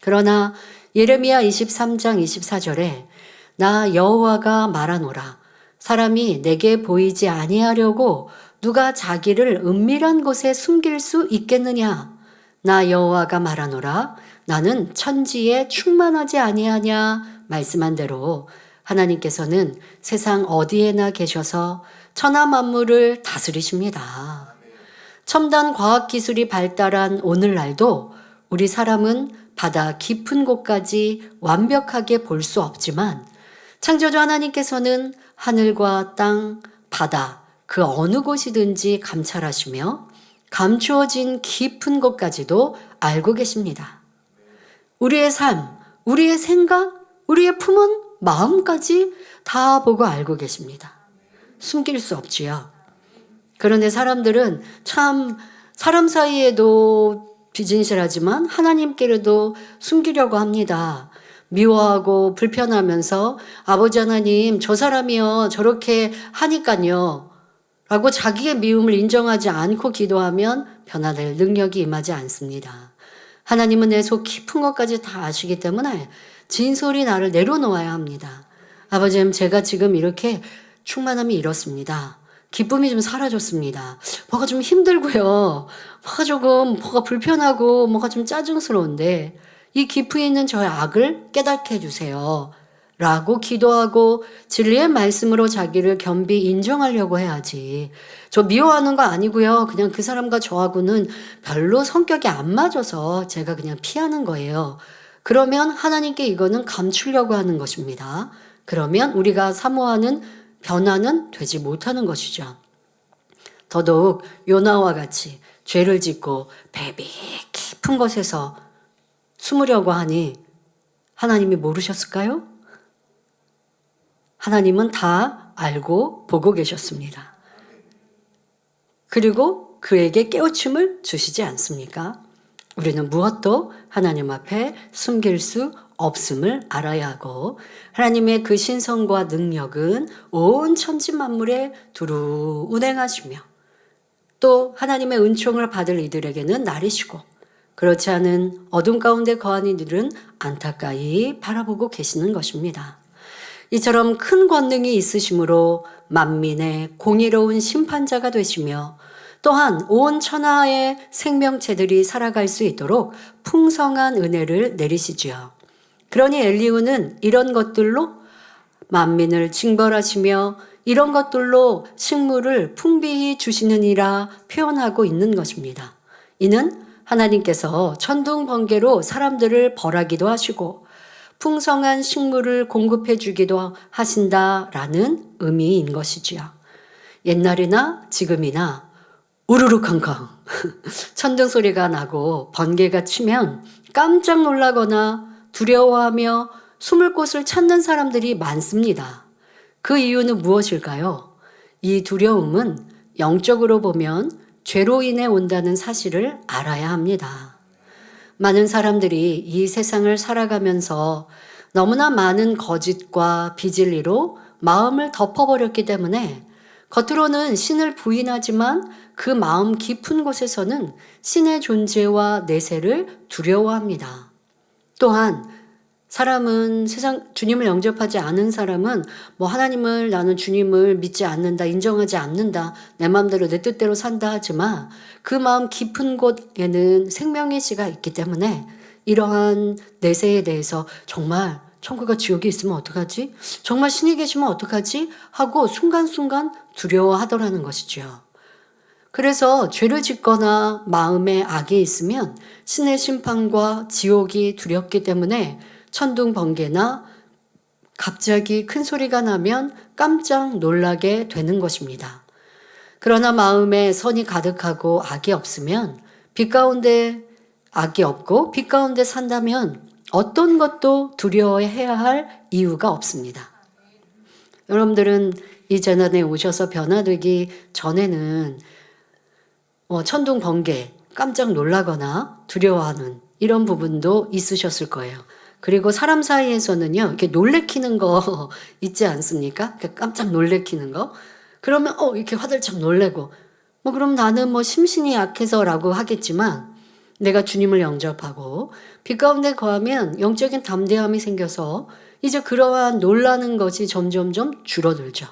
그러나 예레미야 23장 24절에 나 여호와가 말하노라 사람이 내게 보이지 아니하려고 누가 자기를 은밀한 곳에 숨길 수 있겠느냐 나 여호와가 말하노라 나는 천지에 충만하지 아니하냐 말씀한 대로 하나님께서는 세상 어디에나 계셔서 천하 만물을 다스리십니다. 첨단 과학기술이 발달한 오늘날도 우리 사람은 바다 깊은 곳까지 완벽하게 볼 수 없지만 창조주 하나님께서는 하늘과 땅, 바다 그 어느 곳이든지 감찰하시며 감추어진 깊은 곳까지도 알고 계십니다. 우리의 삶, 우리의 생각, 우리의 품은 마음까지 다 보고 알고 계십니다. 숨길 수 없지요. 그런데 사람들은 참 사람 사이에도 비진실하지만 하나님께로도 숨기려고 합니다. 미워하고 불편하면서 아버지 하나님 저 사람이요 저렇게 하니까요 라고 자기의 미움을 인정하지 않고 기도하면 변화될 능력이 임하지 않습니다. 하나님은 내 속 깊은 것까지 다 아시기 때문에 진솔히 나를 내려놓아야 합니다. 아버지 제가 지금 이렇게 충만함이 이렇습니다. 기쁨이 좀 사라졌습니다. 뭐가 좀 힘들고요. 뭐가 불편하고 뭐가 좀 짜증스러운데 이 깊이 있는 저의 악을 깨닫게 해주세요. 라고 기도하고 진리의 말씀으로 자기를 겸비 인정하려고 해야지. 저 미워하는 거 아니고요. 그냥 그 사람과 저하고는 별로 성격이 안 맞아서 제가 그냥 피하는 거예요. 그러면 하나님께 이거는 감추려고 하는 것입니다. 그러면 우리가 사모하는 변화는 되지 못하는 것이죠. 더더욱 요나와 같이 죄를 짓고 배비 깊은 곳에서 숨으려고 하니 하나님이 모르셨을까요? 하나님은 다 알고 보고 계셨습니다. 그리고 그에게 깨우침을 주시지 않습니까? 우리는 무엇도 하나님 앞에 숨길 수 없음을 알아야 하고 하나님의 그 신성과 능력은 온 천지 만물에 두루 운행하시며 또 하나님의 은총을 받을 이들에게는 날이시고 그렇지 않은 어둠 가운데 거한 이들은 안타까이 바라보고 계시는 것입니다. 이처럼 큰 권능이 있으심으로 만민의 공의로운 심판자가 되시며 또한 온 천하의 생명체들이 살아갈 수 있도록 풍성한 은혜를 내리시지요. 그러니 엘리후는 이런 것들로 만민을 징벌하시며 이런 것들로 식물을 풍비히 주시느니라 표현하고 있는 것입니다. 이는 하나님께서 천둥 번개로 사람들을 벌하기도 하시고 풍성한 식물을 공급해 주기도 하신다라는 의미인 것이지요. 옛날이나 지금이나 우르르 康康 천둥 소리가 나고 번개가 치면 깜짝 놀라거나 두려워하며 숨을 곳을 찾는 사람들이 많습니다. 그 이유는 무엇일까요? 이 두려움은 영적으로 보면 죄로 인해 온다는 사실을 알아야 합니다. 많은 사람들이 이 세상을 살아가면서 너무나 많은 거짓과 비진리로 마음을 덮어버렸기 때문에 겉으로는 신을 부인하지만 그 마음 깊은 곳에서는 신의 존재와 내세를 두려워합니다. 또한 사람은 주님을 영접하지 않은 사람은 하나님을 나는 주님을 믿지 않는다, 인정하지 않는다, 내 마음대로 내 뜻대로 산다 하지만 그 마음 깊은 곳에는 생명의 씨가 있기 때문에 이러한 내세에 대해서 정말 천국과 지옥이 있으면 어떡하지? 정말 신이 계시면 어떡하지? 하고 순간순간 두려워하더라는 것이죠. 그래서 죄를 짓거나 마음에 악이 있으면 신의 심판과 지옥이 두렵기 때문에 천둥 번개나 갑자기 큰 소리가 나면 깜짝 놀라게 되는 것입니다. 그러나 마음에 선이 가득하고 악이 없으면 빛 가운데 악이 없고 빛 가운데 산다면 어떤 것도 두려워해야 할 이유가 없습니다. 여러분들은 이 재단에 오셔서 변화되기 전에는 천둥 번개 깜짝 놀라거나 두려워하는 이런 부분도 있으셨을 거예요. 그리고 사람 사이에서는요, 이렇게 놀래키는 거 있지 않습니까? 깜짝 놀래키는 거. 그러면 이렇게 화들짝 놀래고 그럼 나는 심신이 약해서라고 하겠지만 내가 주님을 영접하고 빛 가운데 거하면 영적인 담대함이 생겨서 이제 그러한 놀라는 것이 점점점 줄어들죠.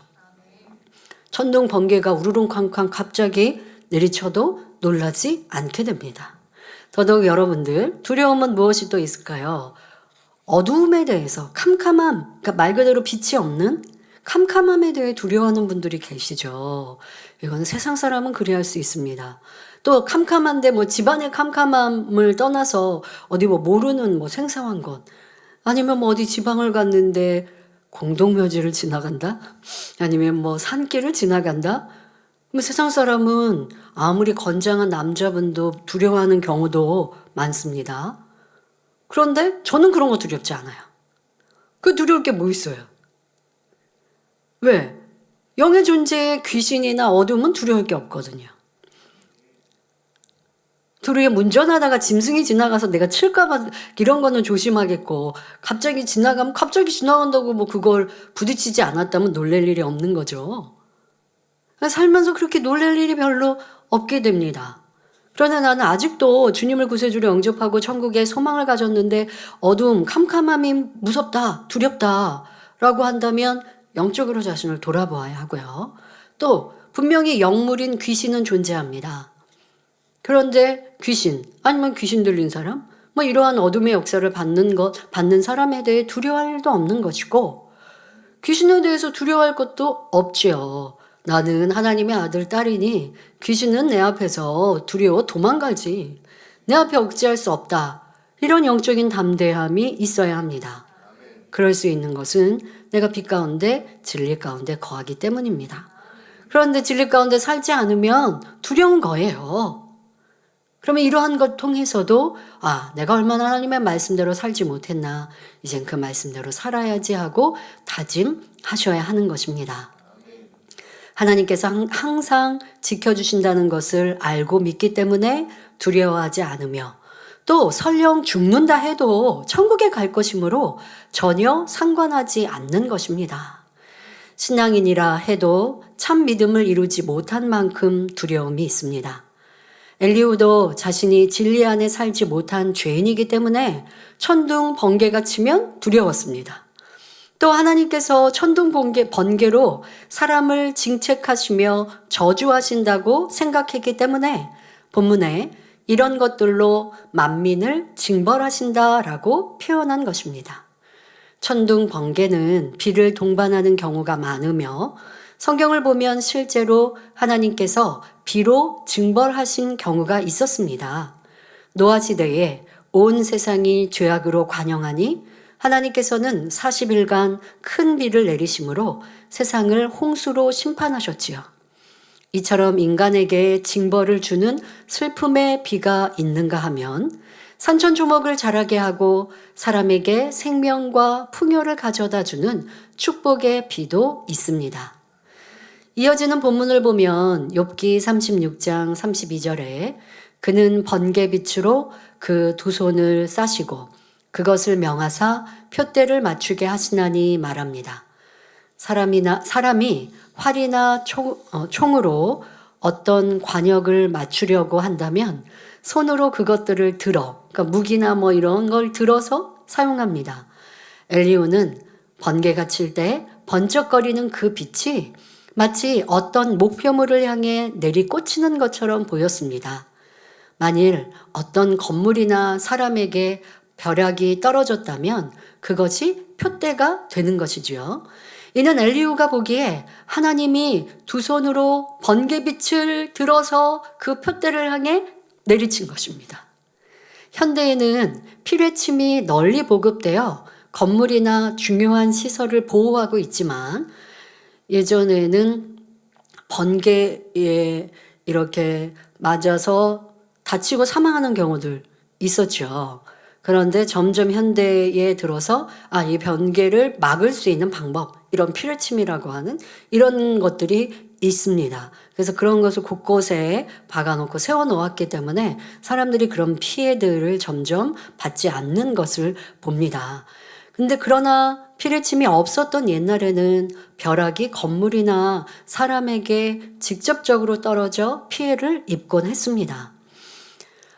천둥 번개가 우르릉쾅쾅 갑자기 내리쳐도 놀라지 않게 됩니다. 더더욱 여러분들 두려움은 무엇이 또 있을까요? 어두움에 대해서 캄캄함, 그러니까 말 그대로 빛이 없는 캄캄함에 대해 두려워하는 분들이 계시죠. 이건 세상 사람은 그래야 할 수 있습니다. 또 캄캄한데 집안의 캄캄함을 떠나서 어디 모르는 생생한 곳 아니면 어디 지방을 갔는데 공동묘지를 지나간다? 아니면 산길을 지나간다? 세상 사람은 아무리 건장한 남자분도 두려워하는 경우도 많습니다. 그런데 저는 그런 거 두렵지 않아요. 그 두려울 게 뭐 있어요? 왜? 영의 존재에 귀신이나 어둠은 두려울 게 없거든요. 도로에 운전하다가 짐승이 지나가서 내가 칠까봐 이런 거는 조심하겠고 갑자기 지나간다고 그걸 부딪히지 않았다면 놀랄 일이 없는 거죠. 살면서 그렇게 놀랄 일이 별로 없게 됩니다. 그러나 나는 아직도 주님을 구세주로 영접하고 천국에 소망을 가졌는데 어둠, 캄캄함이 무섭다, 두렵다 라고 한다면 영적으로 자신을 돌아보아야 하고요. 또 분명히 영물인 귀신은 존재합니다. 그런데 귀신 아니면 귀신 들린 사람 이러한 어둠의 역사를 받는 사람에 대해 두려워할 일도 없는 것이고 귀신에 대해서 두려워할 것도 없지요. 나는 하나님의 아들 딸이니 귀신은 내 앞에서 두려워 도망가지. 내 앞에 억제할 수 없다. 이런 영적인 담대함이 있어야 합니다. 그럴 수 있는 것은 내가 빛 가운데 진리 가운데 거하기 때문입니다. 그런데 진리 가운데 살지 않으면 두려운 거예요. 그러면 이러한 것 통해서도 내가 얼마나 하나님의 말씀대로 살지 못했나. 이젠 그 말씀대로 살아야지 하고 다짐하셔야 하는 것입니다. 하나님께서 항상 지켜주신다는 것을 알고 믿기 때문에 두려워하지 않으며 또 설령 죽는다 해도 천국에 갈 것이므로 전혀 상관하지 않는 것입니다. 신앙인이라 해도 참 믿음을 이루지 못한 만큼 두려움이 있습니다. 엘리후도 자신이 진리 안에 살지 못한 죄인이기 때문에 천둥 번개가 치면 두려웠습니다. 또 하나님께서 천둥 번개로 사람을 징책하시며 저주하신다고 생각했기 때문에 본문에 이런 것들로 만민을 징벌하신다라고 표현한 것입니다. 천둥 번개는 비를 동반하는 경우가 많으며 성경을 보면 실제로 하나님께서 비로 징벌하신 경우가 있었습니다. 노아 시대에 온 세상이 죄악으로 관영하니 하나님께서는 40일간 큰 비를 내리심으로 세상을 홍수로 심판하셨지요. 이처럼 인간에게 징벌을 주는 슬픔의 비가 있는가 하면 산천조목을 자라게 하고 사람에게 생명과 풍요를 가져다 주는 축복의 비도 있습니다. 이어지는 본문을 보면 욥기 36장 32절에 그는 번개빛으로 그 두 손을 싸시고 그것을 명하사 표대를 맞추게 하시나니 말합니다. 사람이 활이나 총으로 어떤 관역을 맞추려고 한다면 손으로 그것들을 그러니까 무기나 뭐 이런 걸 들어서 사용합니다. 엘리후는 번개가 칠 때 번쩍거리는 그 빛이 마치 어떤 목표물을 향해 내리꽂히는 것처럼 보였습니다. 만일 어떤 건물이나 사람에게 벼락이 떨어졌다면 그것이 표대가 되는 것이지요. 이는 엘리후가 보기에 하나님이 두 손으로 번개빛을 들어서 그 표대를 향해 내리친 것입니다. 현대에는 피뢰침이 널리 보급되어 건물이나 중요한 시설을 보호하고 있지만 예전에는 번개에 이렇게 맞아서 다치고 사망하는 경우들 있었죠. 그런데 점점 현대에 들어서 이 번개를 막을 수 있는 방법, 이런 피뢰침이라고 하는 이런 것들이 있습니다. 그래서 그런 것을 곳곳에 박아놓고 세워놓았기 때문에 사람들이 그런 피해들을 점점 받지 않는 것을 봅니다. 근데 그러나 피뢰침이 없었던 옛날에는 벼락이 건물이나 사람에게 직접적으로 떨어져 피해를 입곤 했습니다.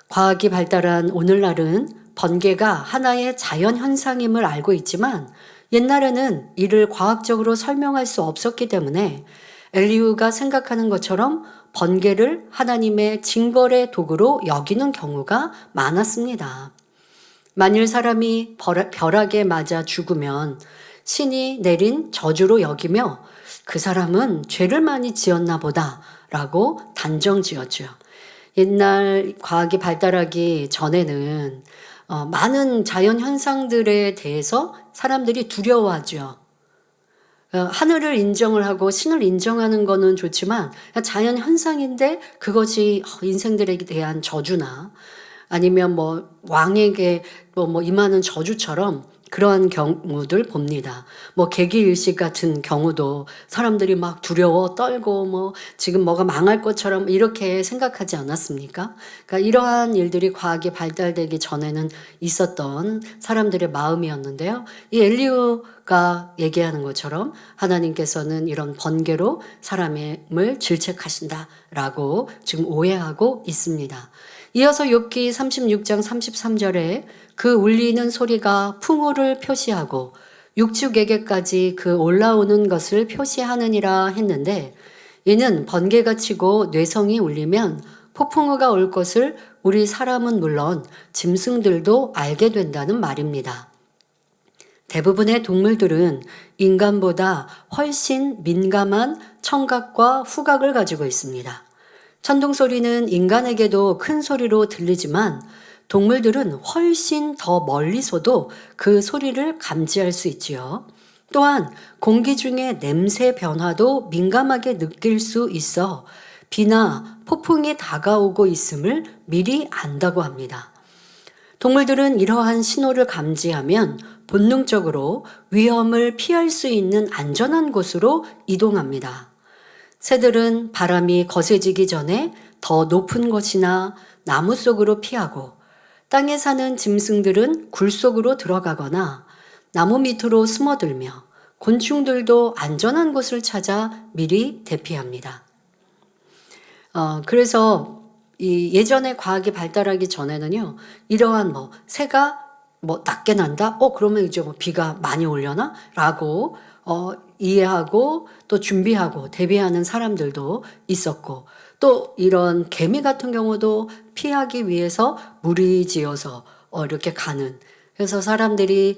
과학이 발달한 오늘날은 번개가 하나의 자연 현상임을 알고 있지만 옛날에는 이를 과학적으로 설명할 수 없었기 때문에 엘리후가 생각하는 것처럼 번개를 하나님의 징벌의 도구로 여기는 경우가 많았습니다. 만일 사람이 벼락에 맞아 죽으면 신이 내린 저주로 여기며 그 사람은 죄를 많이 지었나 보다라고 단정 지었죠. 옛날 과학이 발달하기 전에는 많은 자연 현상들에 대해서 사람들이 두려워하죠. 하늘을 인정을 하고 신을 인정하는 거는 좋지만 자연 현상인데 그것이 인생들에 대한 저주나 아니면 뭐 왕에게 뭐 임하는 저주처럼 그러한 경우들 봅니다. 뭐 개기일식 같은 경우도 사람들이 막 두려워 떨고 뭐 지금 뭐가 망할 것처럼 이렇게 생각하지 않았습니까? 그러니까 이러한 일들이 과학이 발달되기 전에는 있었던 사람들의 마음이었는데요. 이 엘리후가 얘기하는 것처럼 하나님께서는 이런 번개로 사람을 질책하신다라고 지금 오해하고 있습니다. 이어서 욥기 36장 33절에 그 울리는 소리가 풍우를 표시하고 육축에게까지 그 올라오는 것을 표시하느니라 했는데 이는 번개가 치고 뇌성이 울리면 폭풍우가 올 것을 우리 사람은 물론 짐승들도 알게 된다는 말입니다. 대부분의 동물들은 인간보다 훨씬 민감한 청각과 후각을 가지고 있습니다. 천둥 소리는 인간에게도 큰 소리로 들리지만 동물들은 훨씬 더 멀리서도 그 소리를 감지할 수 있지요. 또한 공기 중의 냄새 변화도 민감하게 느낄 수 있어 비나 폭풍이 다가오고 있음을 미리 안다고 합니다. 동물들은 이러한 신호를 감지하면 본능적으로 위험을 피할 수 있는 안전한 곳으로 이동합니다. 새들은 바람이 거세지기 전에 더 높은 곳이나 나무 속으로 피하고 땅에 사는 짐승들은 굴 속으로 들어가거나 나무 밑으로 숨어들며 곤충들도 안전한 곳을 찾아 미리 대피합니다. 그래서 이 예전에 과학이 발달하기 전에는요, 이러한 새가 낮게 난다? 그러면 이제 비가 많이 오려나? 라고 이해하고 또 준비하고 대비하는 사람들도 있었고, 또 이런 개미 같은 경우도 피하기 위해서 무리지어서 이렇게 가는, 그래서 사람들이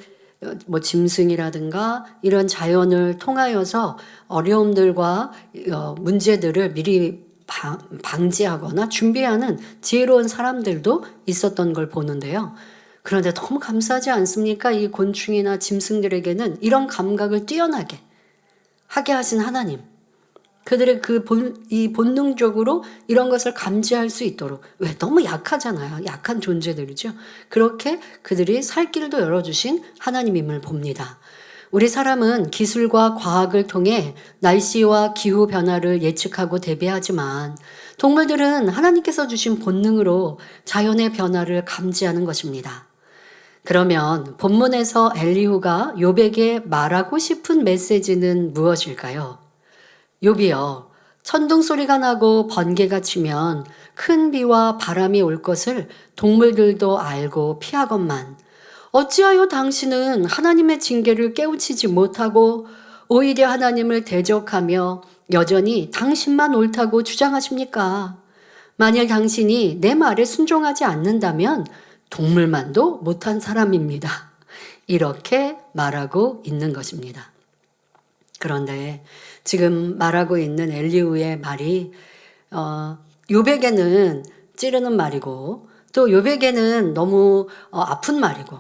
짐승이라든가 이런 자연을 통하여서 어려움들과 문제들을 미리 방지하거나 준비하는 지혜로운 사람들도 있었던 걸 보는데요. 그런데 너무 감사하지 않습니까? 이 곤충이나 짐승들에게는 이런 감각을 뛰어나게 하게 하신 하나님. 그들의 이 본능적으로 이런 것을 감지할 수 있도록, 왜 너무 약하잖아요. 약한 존재들이죠. 그렇게 그들이 살 길도 열어주신 하나님임을 봅니다. 우리 사람은 기술과 과학을 통해 날씨와 기후 변화를 예측하고 대비하지만 동물들은 하나님께서 주신 본능으로 자연의 변화를 감지하는 것입니다. 그러면 본문에서 엘리후가 욥에게 말하고 싶은 메시지는 무엇일까요? 욥이여, 천둥 소리가 나고 번개가 치면 큰 비와 바람이 올 것을 동물들도 알고 피하건만 어찌하여 당신은 하나님의 징계를 깨우치지 못하고 오히려 하나님을 대적하며 여전히 당신만 옳다고 주장하십니까? 만일 당신이 내 말에 순종하지 않는다면 동물만도 못한 사람입니다. 이렇게 말하고 있는 것입니다. 그런데 지금 말하고 있는 엘리후의 말이 욥에게는 찌르는 말이고, 또 욥에게는 너무 아픈 말이고,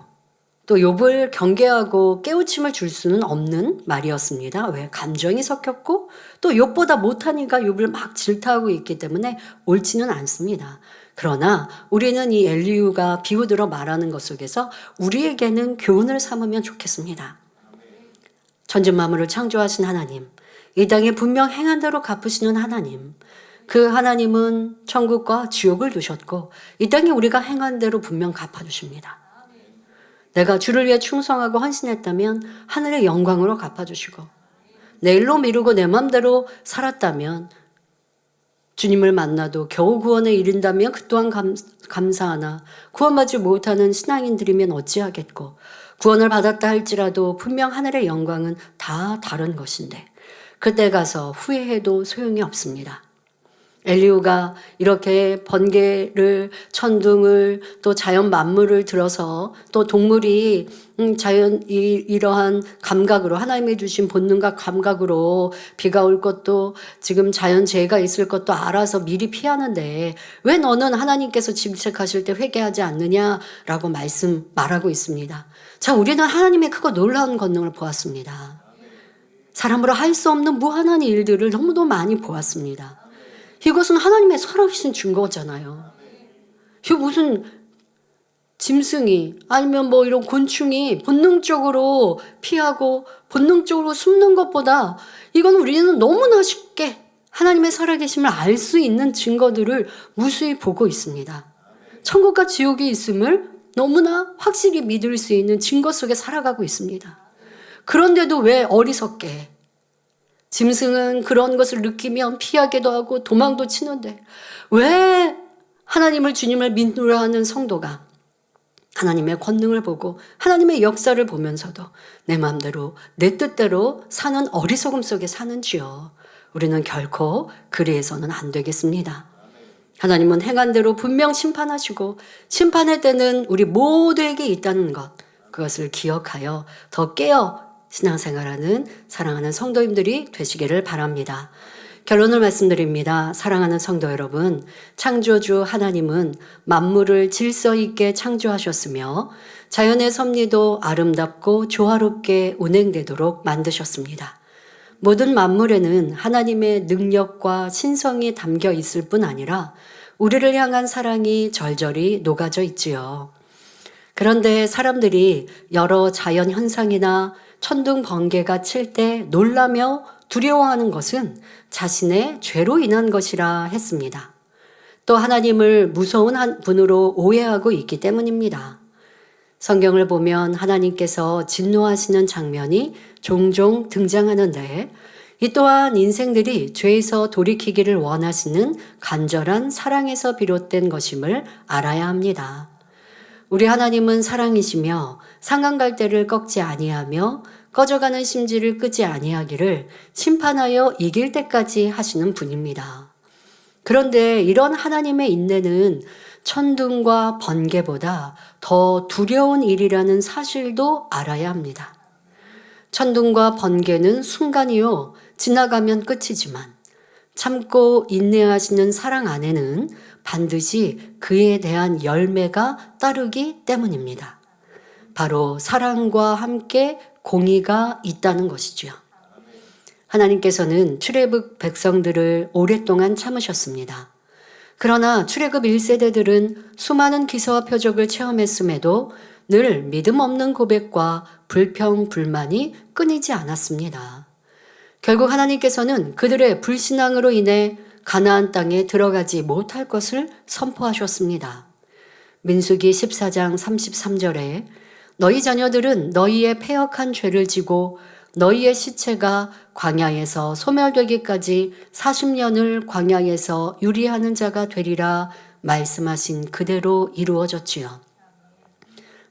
또 욥을 경계하고 깨우침을 줄 수는 없는 말이었습니다. 왜? 감정이 섞였고 또 욥보다 못하니까 욥을 막 질타하고 있기 때문에 옳지는 않습니다. 그러나 우리는 이 엘리후가 비유들어 말하는 것 속에서 우리에게는 교훈을 삼으면 좋겠습니다. 천지만물을 창조하신 하나님, 이 땅에 분명 행한 대로 갚으시는 하나님, 그 하나님은 천국과 지옥을 두셨고 이 땅에 우리가 행한 대로 분명 갚아주십니다. 내가 주를 위해 충성하고 헌신했다면 하늘의 영광으로 갚아주시고, 내일로 미루고 내 맘대로 살았다면 주님을 만나도 겨우 구원에 이른다면 그 또한 감사하나 구원받지 못하는 신앙인들이면 어찌하겠고, 구원을 받았다 할지라도 분명 하늘의 영광은 다 다른 것인데 그때 가서 후회해도 소용이 없습니다. 엘리후가 이렇게 번개를, 천둥을, 또 자연 만물을 들어서 또 동물이 이러한 감각으로, 하나님이 주신 본능과 감각으로 비가 올 것도 지금 자연재해가 있을 것도 알아서 미리 피하는데 왜 너는 하나님께서 질책하실 때 회개하지 않느냐라고 말하고 있습니다. 자, 우리는 하나님의 크고 놀라운 권능을 보았습니다. 사람으로 할 수 없는 무한한 일들을 너무도 많이 보았습니다. 이것은 하나님의 살아계신 증거잖아요. 이 무슨 짐승이 아니면 이런 곤충이 본능적으로 피하고 본능적으로 숨는 것보다 이건 우리는 너무나 쉽게 하나님의 살아계심을 알 수 있는 증거들을 무수히 보고 있습니다. 천국과 지옥이 있음을 너무나 확실히 믿을 수 있는 증거 속에 살아가고 있습니다. 그런데도 왜 어리석게, 짐승은 그런 것을 느끼면 피하기도 하고 도망도 치는데 왜 하나님을, 주님을 믿으려 하는 성도가 하나님의 권능을 보고 하나님의 역사를 보면서도 내 마음대로 내 뜻대로 사는 어리석음 속에 사는지요. 우리는 결코 그리해서는 안 되겠습니다. 하나님은 행한 대로 분명 심판하시고 심판의 때는 우리 모두에게 있다는 것, 그것을 기억하여 더 깨어 신앙생활하는 사랑하는 성도님들이 되시기를 바랍니다. 결론을 말씀드립니다. 사랑하는 성도 여러분, 창조주 하나님은 만물을 질서 있게 창조하셨으며 자연의 섭리도 아름답고 조화롭게 운행되도록 만드셨습니다. 모든 만물에는 하나님의 능력과 신성이 담겨 있을 뿐 아니라 우리를 향한 사랑이 절절히 녹아져 있지요. 그런데 사람들이 여러 자연 현상이나 천둥 번개가 칠 때 놀라며 두려워하는 것은 자신의 죄로 인한 것이라 했습니다. 또 하나님을 무서운 한 분으로 오해하고 있기 때문입니다. 성경을 보면 하나님께서 진노하시는 장면이 종종 등장하는데 이 또한 인생들이 죄에서 돌이키기를 원하시는 간절한 사랑에서 비롯된 것임을 알아야 합니다. 우리 하나님은 사랑이시며 상한갈대를 꺾지 아니하며 꺼져가는 심지를 끄지 아니하기를 심판하여 이길 때까지 하시는 분입니다. 그런데 이런 하나님의 인내는 천둥과 번개보다 더 두려운 일이라는 사실도 알아야 합니다. 천둥과 번개는 순간이요, 지나가면 끝이지만 참고 인내하시는 사랑 안에는 반드시 그에 대한 열매가 따르기 때문입니다. 바로 사랑과 함께 공의가 있다는 것이죠. 하나님께서는 출애굽 백성들을 오랫동안 참으셨습니다. 그러나 출애굽 1세대들은 수많은 기사와 표적을 체험했음에도 늘 믿음 없는 고백과 불평, 불만이 끊이지 않았습니다. 결국 하나님께서는 그들의 불신앙으로 인해 가나안 땅에 들어가지 못할 것을 선포하셨습니다. 민수기 14장 33절에 너희 자녀들은 너희의 패역한 죄를 지고 너희의 시체가 광야에서 소멸되기까지 40년을 광야에서 유리하는 자가 되리라 말씀하신 그대로 이루어졌지요.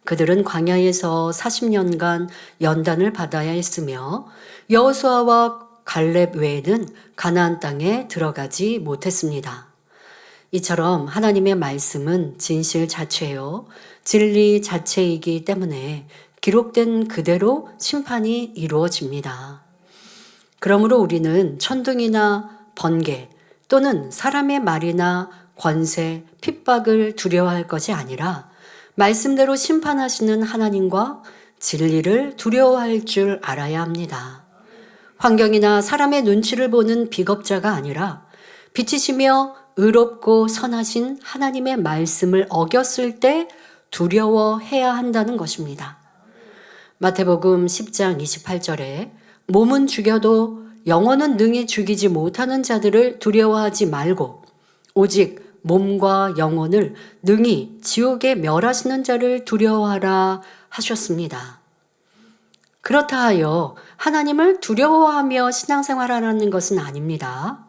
그들은 광야에서 40년간 연단을 받아야 했으며 여호수아와 갈렙 외에는 가나안 땅에 들어가지 못했습니다. 이처럼 하나님의 말씀은 진실 자체요, 진리 자체이기 때문에 기록된 그대로 심판이 이루어집니다. 그러므로 우리는 천둥이나 번개 또는 사람의 말이나 권세, 핍박을 두려워할 것이 아니라 말씀대로 심판하시는 하나님과 진리를 두려워할 줄 알아야 합니다. 환경이나 사람의 눈치를 보는 비겁자가 아니라 빛이시며 의롭고 선하신 하나님의 말씀을 어겼을 때 두려워해야 한다는 것입니다. 마태복음 10장 28절에 몸은 죽여도 영혼은 능히 죽이지 못하는 자들을 두려워하지 말고 오직 몸과 영혼을 능히 지옥에 멸하시는 자를 두려워하라 하셨습니다. 그렇다 하여 하나님을 두려워하며 신앙생활하라는 것은 아닙니다.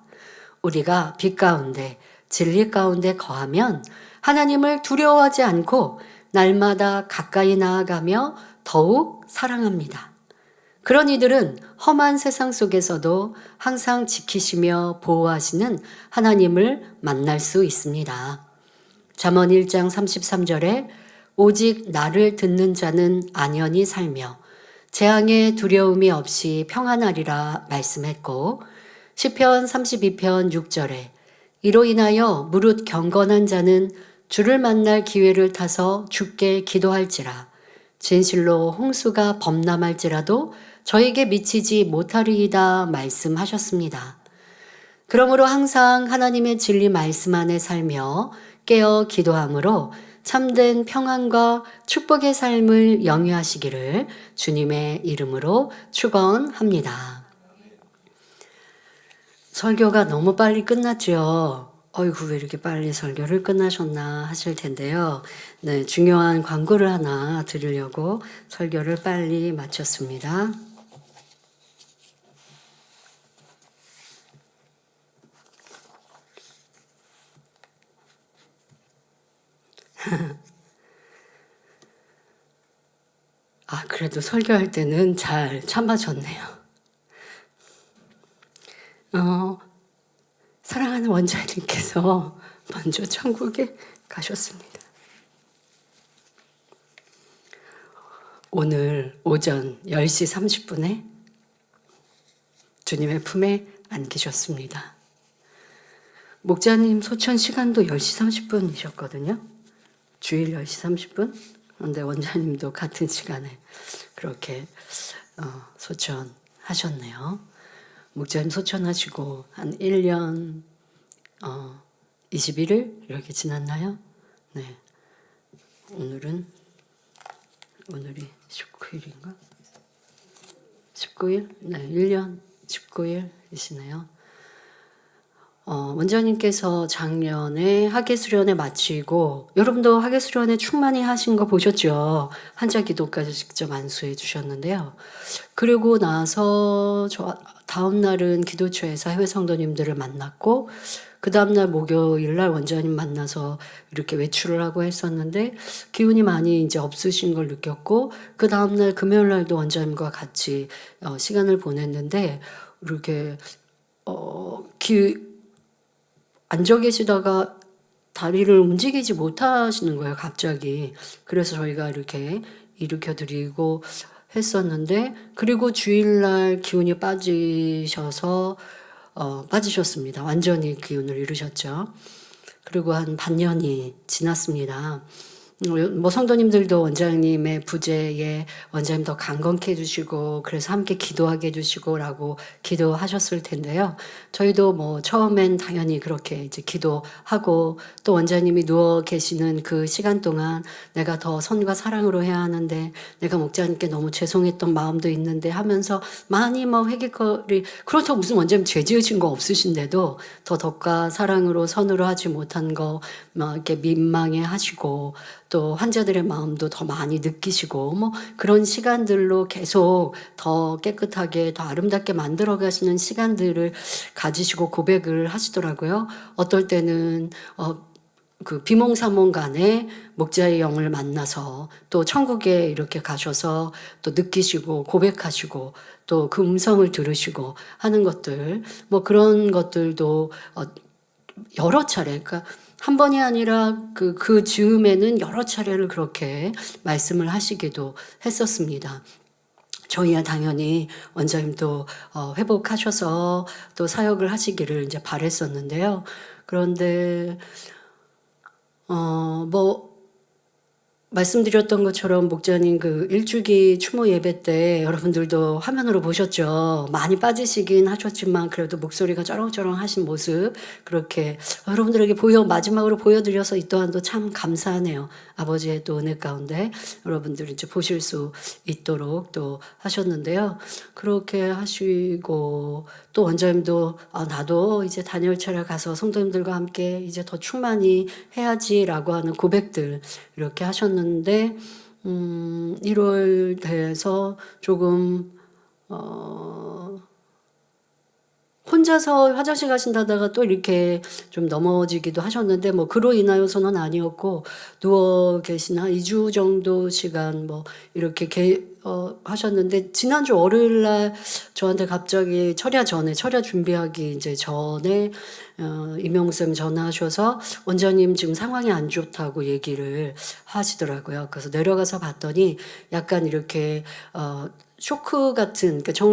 우리가 빛 가운데 진리 가운데 거하면 하나님을 두려워하지 않고 날마다 가까이 나아가며 더욱 사랑합니다. 그런 이들은 험한 세상 속에서도 항상 지키시며 보호하시는 하나님을 만날 수 있습니다. 잠언 1장 33절에 오직 나를 듣는 자는 안연히 살며 재앙의 두려움이 없이 평안하리라 말씀했고 시편 32편 6절에 이로 인하여 무릇 경건한 자는 주를 만날 기회를 타서 주께 기도할지라 진실로 홍수가 범람할지라도 저에게 미치지 못하리이다 말씀하셨습니다. 그러므로 항상 하나님의 진리 말씀 안에 살며 깨어 기도함으로 참된 평안과 축복의 삶을 영위하시기를 주님의 이름으로 축원합니다. 설교가 너무 빨리 끝났죠. 어이구 왜 이렇게 빨리 설교를 끝나셨나 하실 텐데요. 네, 중요한 광고를 하나 드리려고 설교를 빨리 마쳤습니다. 그래도 설교할 때는 잘 참아줬네요. 사랑하는 원장님께서 먼저 천국에 가셨습니다. 오늘 오전 10시 30분에 주님의 품에 안기셨습니다. 목자님 소천 시간도 10시 30분이셨거든요. 주일 10시 30분. 그런데 원장님도 같은 시간에 그렇게 소천하셨네요. 목자님 소천하시고 한 1년 21일 이렇게 지났나요? 네. 오늘이 19일인가? 19일? 네, 1년 19일이시네요. 원장님께서 작년에 학예수련회 마치고 여러분도 학예수련회 충만히 하신 거 보셨죠? 한자 기도까지 직접 안수해 주셨는데요. 그리고 나서 저 다음 날은 기도처에서 해외 성도님들을 만났고 그 다음날 목요일 날 원장님 만나서 이렇게 외출을 하고 했었는데 기운이 많이 이제 없으신 걸 느꼈고 그 다음날 금요일 날도 원장님과 같이 시간을 보냈는데 이렇게 앉아 계시다가 다리를 움직이지 못하시는 거예요, 갑자기. 그래서 저희가 이렇게 일으켜드리고 했었는데, 그리고 주일날 기운이 빠지셨습니다. 완전히 기운을 잃으셨죠. 그리고 한 반년이 지났습니다. 뭐 성도님들도 원장님의 부재에 원장님 더 강건케 해주시고 그래서 함께 기도하게 해주시고라고 기도하셨을 텐데요. 저희도 뭐 처음엔 당연히 그렇게 이제 기도하고 또 원장님이 누워 계시는 그 시간 동안 내가 더 선과 사랑으로 해야 하는데 내가 목자님께 너무 죄송했던 마음도 있는데 하면서 많이 뭐 회개거리 그렇다고 무슨 원장님 죄 지으신 거 없으신데도 더 덕과 사랑으로 선으로 하지 못한 거 막 이렇게 민망해 하시고 또 환자들의 마음도 더 많이 느끼시고 뭐 그런 시간들로 계속 더 깨끗하게 더 아름답게 만들어 가시는 시간들을 가지시고 고백을 하시더라고요. 어떨 때는 그 비몽사몽 간에 목자의 영을 만나서 또 천국에 이렇게 가셔서 또 느끼시고 고백하시고 또 그 음성을 들으시고 하는 것들 뭐 그런 것들도 여러 차례 그러니까 한 번이 아니라 그 즈음에는 여러 차례를 그렇게 말씀을 하시기도 했었습니다. 저희야 당연히 원장님도 회복하셔서 또 사역을 하시기를 이제 바랬었는데요. 그런데 뭐 말씀드렸던 것처럼 목자님 그 일주기 추모 예배 때 여러분들도 화면으로 보셨죠. 많이 빠지시긴 하셨지만 그래도 목소리가 쩌렁쩌렁 하신 모습 그렇게 여러분들에게 마지막으로 보여드려서 이 또한도 참 감사하네요. 아버지의 또 은혜 가운데 여러분들이 이제 보실 수 있도록 또 하셨는데요. 그렇게 하시고 또 원장님도 나도 이제 단열차를 가서 성도님들과 함께 이제 더 충만히 해야지라고 하는 고백들 이렇게 하셨는데 1월 돼서 조금 혼자서 화장실 가신다다가 또 이렇게 좀 넘어지기도 하셨는데 뭐 그로 인하여서는 아니었고 누워 계신 한 2주 정도 시간 뭐 이렇게 하셨는데 지난주 월요일 날 저한테 갑자기 철야 준비하기 이제 전에 임영쌤 전화하셔서 원장님 지금 상황이 안 좋다고 얘기를 하시더라고요. 그래서 내려가서 봤더니 약간 이렇게 쇼크 같은 그러니까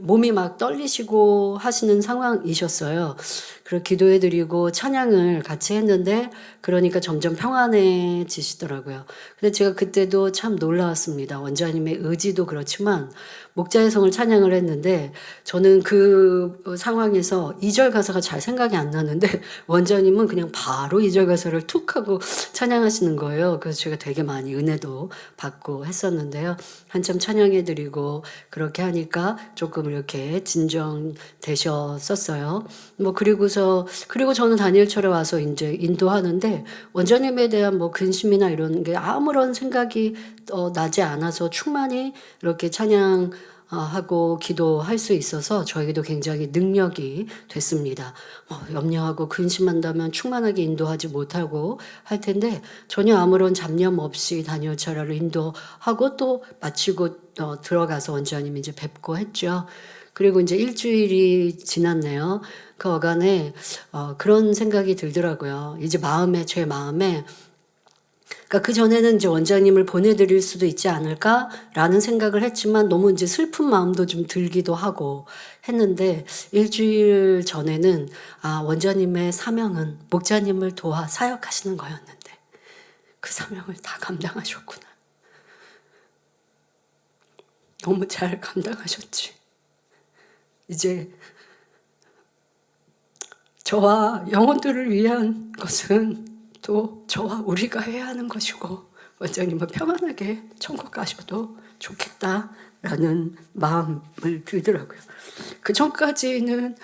몸이 막 떨리시고 하시는 상황이셨어요. 그리고 기도해드리고 찬양을 같이 했는데 그러니까 점점 평안해지시더라고요. 근데 제가 그때도 참 놀라웠습니다. 원장님의 의지도 그렇지만 목자의 성을 찬양을 했는데 저는 그 상황에서 2절 가사가 잘 생각이 안 나는데 원장님은 그냥 바로 2절 가사를 툭 하고 찬양하시는 거예요. 그래서 제가 되게 많이 은혜도 받고 했었는데요. 한참 찬양해드리고 그렇게 하니까 조금 이렇게 진정되셨었어요. 뭐 그리고 저는 다니엘철에 와서 이제 인도하는데 원장님에 대한 뭐 근심이나 이런 게 아무런 생각이 나지 않아서 충만히 이렇게 찬양하고 기도할 수 있어서 저에게도 굉장히 능력이 됐습니다. 염려하고 근심한다면 충만하게 인도하지 못하고 할 텐데 전혀 아무런 잡념 없이 다니엘철을 인도하고 또 마치고 들어가서 원장님 이제 뵙고 했죠. 그리고 이제 일주일이 지났네요. 그 어간에 그런 생각이 들더라고요. 이제 제 마음에 그러니까 그 전에는 이제 원장님을 보내드릴 수도 있지 않을까라는 생각을 했지만 너무 이제 슬픈 마음도 좀 들기도 하고 했는데 일주일 전에는 원장님의 사명은 목자님을 도와 사역하시는 거였는데 그 사명을 다 감당하셨구나. 너무 잘 감당하셨지. 이제 저와 영혼들을 위한 것은 또 저와 우리가 해야 하는 것이고 원장님은 평안하게 천국 가셔도 좋겠다라는 마음을 들더라고요. 그 전까지는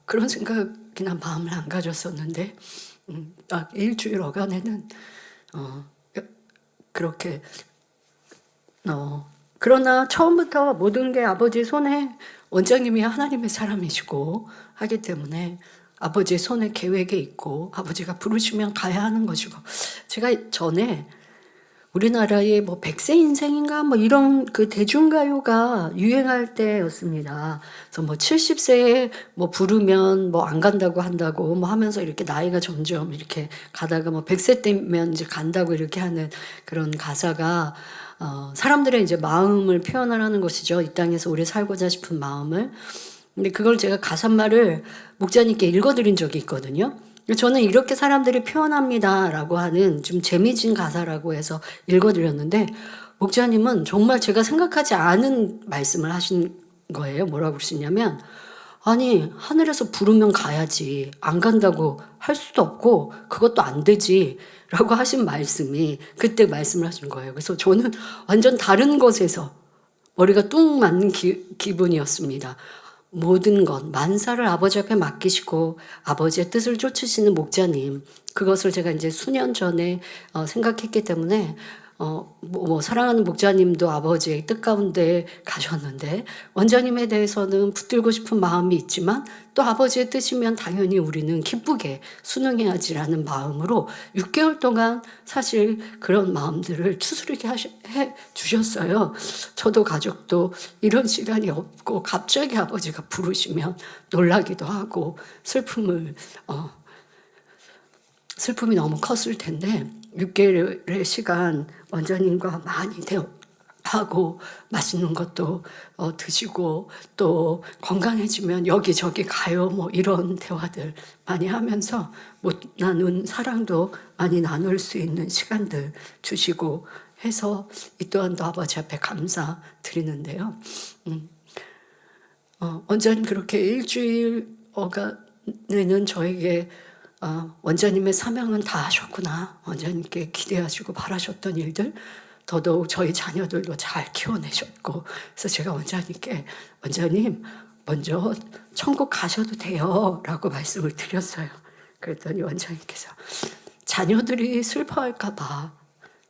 그런 생각 그냥 마음을 안 가졌었는데 딱 일주일 어간에는 그렇게 그러나 처음부터 모든 게 아버지 손에 원장님이 하나님의 사람이시고 하기 때문에 아버지의 손에 계획이 있고 아버지가 부르시면 가야 하는 것이고 제가 전에 우리나라의 뭐 100세 인생인가 뭐 이런 그 대중가요가 유행할 때였습니다. 그래서 뭐 70세에 뭐 부르면 뭐 안 간다고 한다고 뭐 하면서 이렇게 나이가 점점 이렇게 가다가 뭐 100세 때면 이제 간다고 이렇게 하는 그런 가사가 사람들의 이제 마음을 표현을 하는 것이죠. 이 땅에서 오래 살고자 싶은 마음을. 근데 그걸 제가 가사말을 목자님께 읽어드린 적이 있거든요. 저는 이렇게 사람들이 표현합니다라고 하는 좀 재미진 가사라고 해서 읽어드렸는데 목자님은 정말 제가 생각하지 않은 말씀을 하신 거예요. 뭐라고 그러시냐면 아니 하늘에서 부르면 가야지 안 간다고 할 수도 없고 그것도 안 되지 라고 하신 말씀이 그때 말씀을 하신 거예요. 그래서 저는 완전 다른 것에서 머리가 뚝 맞는 기분이었습니다. 모든 것 만사를 아버지 앞에 맡기시고 아버지의 뜻을 쫓으시는 목자님 그것을 제가 이제 수년 전에 생각했기 때문에 뭐 사랑하는 목자님도 아버지의 뜻 가운데 가셨는데 원장님에 대해서는 붙들고 싶은 마음이 있지만 또 아버지의 뜻이면 당연히 우리는 기쁘게 순응해야지라는 마음으로 6개월 동안 사실 그런 마음들을 추스르게 해 주셨어요. 저도 가족도 이런 시간이 없고 갑자기 아버지가 부르시면 놀라기도 하고 슬픔이 너무 컸을 텐데 6개월의 시간 원장님과 많이 대화하고 맛있는 것도 드시고 또 건강해지면 여기저기 가요 뭐 이런 대화들 많이 하면서 못 나눈 사랑도 많이 나눌 수 있는 시간들 주시고 해서 이 또한도 아버지 앞에 감사드리는데요. 원장님 그렇게 일주일 어간에는 저에게 원장님의 사명은 다 하셨구나. 원장님께 기대하시고 바라셨던 일들 더더욱 저희 자녀들도 잘 키워내셨고 그래서 제가 원장님께 원장님 먼저 천국 가셔도 돼요 라고 말씀을 드렸어요. 그랬더니 원장님께서 자녀들이 슬퍼할까 봐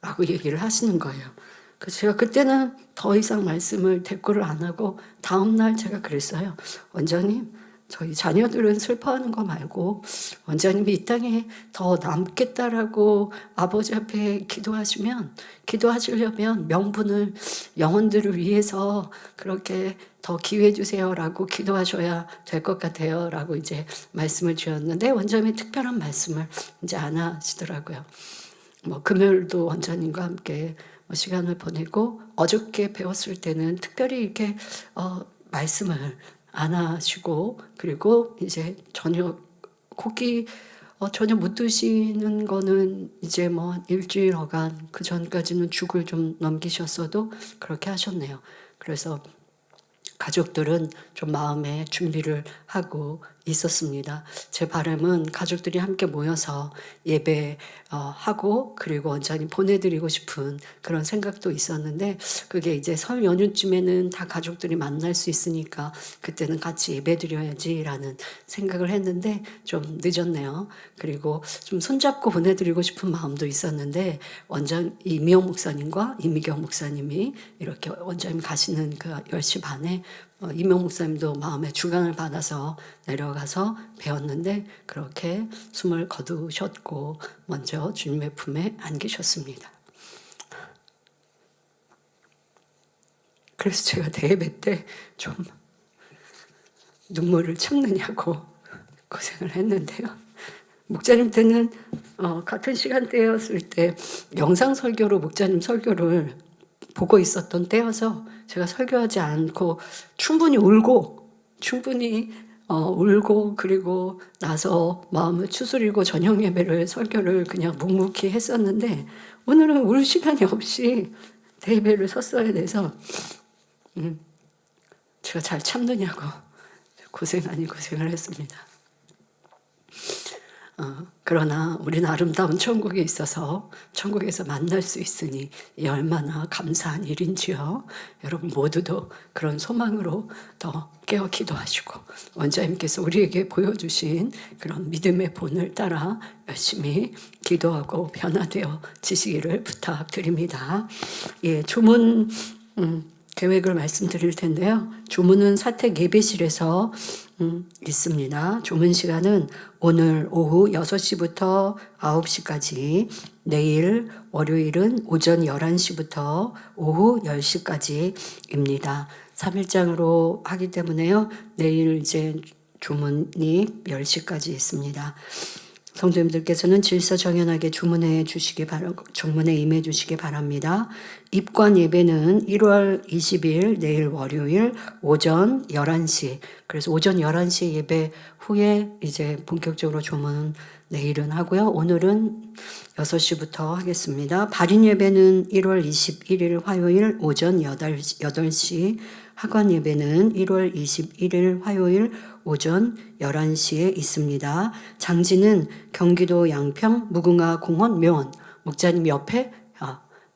라고 얘기를 하시는 거예요. 그래서 제가 그때는 더 이상 말씀을 대꾸를 안 하고 다음날 제가 그랬어요. 원장님 저희 자녀들은 슬퍼하는 거 말고 원장님이 이 땅에 더 남겠다라고 아버지 앞에 기도하시려면 명분을 영혼들을 위해서 그렇게 더 기회 주세요라고 기도하셔야 될 것 같아요 라고 이제 말씀을 주셨는데 원장님이 특별한 말씀을 이제 안 하시더라고요. 뭐 금요일도 원장님과 함께 시간을 보내고 어저께 배웠을 때는 특별히 이렇게 말씀을 안 하시고 그리고 이제 저녁 고기 전혀 못 드시는 거는 이제 뭐 일주일 어간 그 전까지는 죽을 좀 넘기셨어도 그렇게 하셨네요. 그래서 가족들은 좀 마음의 준비를 하고 있었습니다. 제 바람은 가족들이 함께 모여서 예배하고 그리고 원장님 보내드리고 싶은 그런 생각도 있었는데 그게 이제 설 연휴쯤에는 다 가족들이 만날 수 있으니까 그때는 같이 예배드려야지라는 생각을 했는데 좀 늦었네요. 그리고 좀 손잡고 보내드리고 싶은 마음도 있었는데 이미영 목사님과 이미경 목사님이 이렇게 원장님 가시는 그 10시 반에 이명 목사님도 마음의 주관을 받아서 내려가서 배웠는데 그렇게 숨을 거두셨고 먼저 주님의 품에 안기셨습니다. 그래서 제가 대예배 때 좀 눈물을 참느냐고 고생을 했는데요. 목자님 때는 같은 시간대였을 때 영상 설교로 목자님 설교를 보고 있었던 때여서 제가 설교하지 않고 충분히 울고 그리고 나서 마음을 추스리고 저녁 예배를 설교를 그냥 묵묵히 했었는데 오늘은 울 시간이 없이 대예배를 섰어야 돼서 제가 잘 참느냐고 고생 아닌 고생을 했습니다. 그러나 우리는 아름다운 천국에 있어서 천국에서 만날 수 있으니 이 얼마나 감사한 일인지요. 여러분 모두도 그런 소망으로 더 깨어 기도하시고 원장님께서 우리에게 보여주신 그런 믿음의 본을 따라 열심히 기도하고 변화되어 지시기를 부탁드립니다. 예, 주문 계획을 말씀드릴 텐데요. 주문은 사택 예배실에서 있습니다. 주문 시간은 오늘 오후 6시부터 9시까지, 내일 월요일은 오전 11시부터 오후 10시까지입니다. 3일장으로 하기 때문에요. 내일 이제 주문이 10시까지 있습니다. 성도님들께서는 질서 정연하게 주문에 임해 주시기 바랍니다. 입관 예배는 1월 20일 내일 월요일 오전 11시. 그래서 오전 11시 예배 후에 이제 본격적으로 주문 내일은 하고요. 오늘은 6시부터 하겠습니다. 발인 예배는 1월 21일 화요일 오전 8시. 학원 예배는 1월 21일 화요일 오전 11시에 있습니다. 장지는 경기도 양평 무궁화 공원 묘원 목자님 옆에